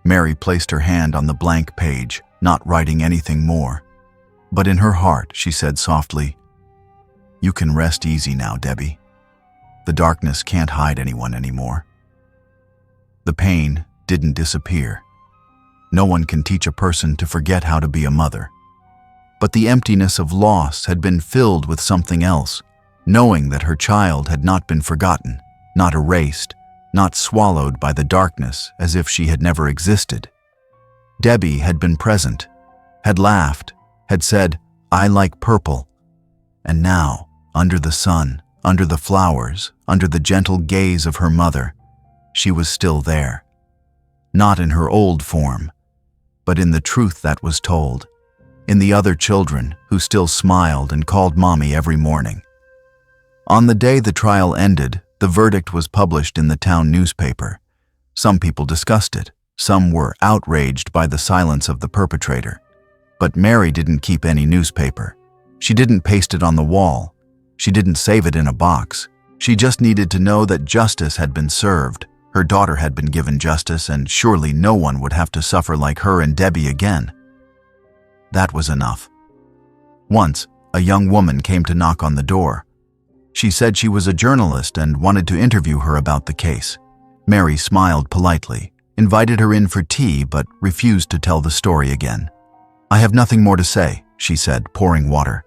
Mary placed her hand on the blank page, not writing anything more. But in her heart, she said softly, "You can rest easy now, Debbie. The darkness can't hide anyone anymore." The pain didn't disappear. No one can teach a person to forget how to be a mother. But the emptiness of loss had been filled with something else, knowing that her child had not been forgotten, not erased, not swallowed by the darkness as if she had never existed. Debbie had been present, had laughed, had said, "I like purple." And now, under the sun, under the flowers, under the gentle gaze of her mother, she was still there. Not in her old form, but in the truth that was told, in the other children who still smiled and called Mommy every morning. On the day the trial ended, the verdict was published in the town newspaper. Some people discussed it, some were outraged by the silence of the perpetrator. But Mary didn't keep any newspaper. She didn't paste it on the wall. She didn't save it in a box. She just needed to know that justice had been served. Her daughter had been given justice, and surely no one would have to suffer like her and Debbie again. That was enough. Once, a young woman came to knock on the door. She said she was a journalist and wanted to interview her about the case. Mary smiled politely, invited her in for tea, but refused to tell the story again. "I have nothing more to say," she said, pouring water.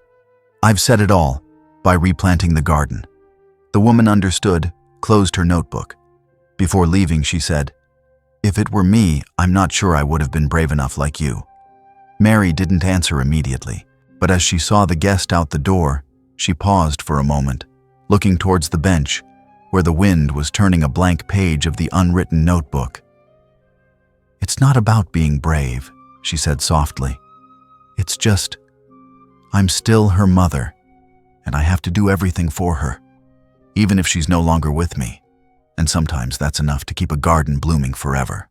"I've said it all, by replanting the garden." The woman understood, closed her notebook. Before leaving, she said, "If it were me, I'm not sure I would have been brave enough like you." Mary didn't answer immediately, but as she saw the guest out the door, she paused for a moment, looking towards the bench, where the wind was turning a blank page of the unwritten notebook. "It's not about being brave," she said softly. "It's just, I'm still her mother, and I have to do everything for her, even if she's no longer with me. And sometimes that's enough to keep a garden blooming forever."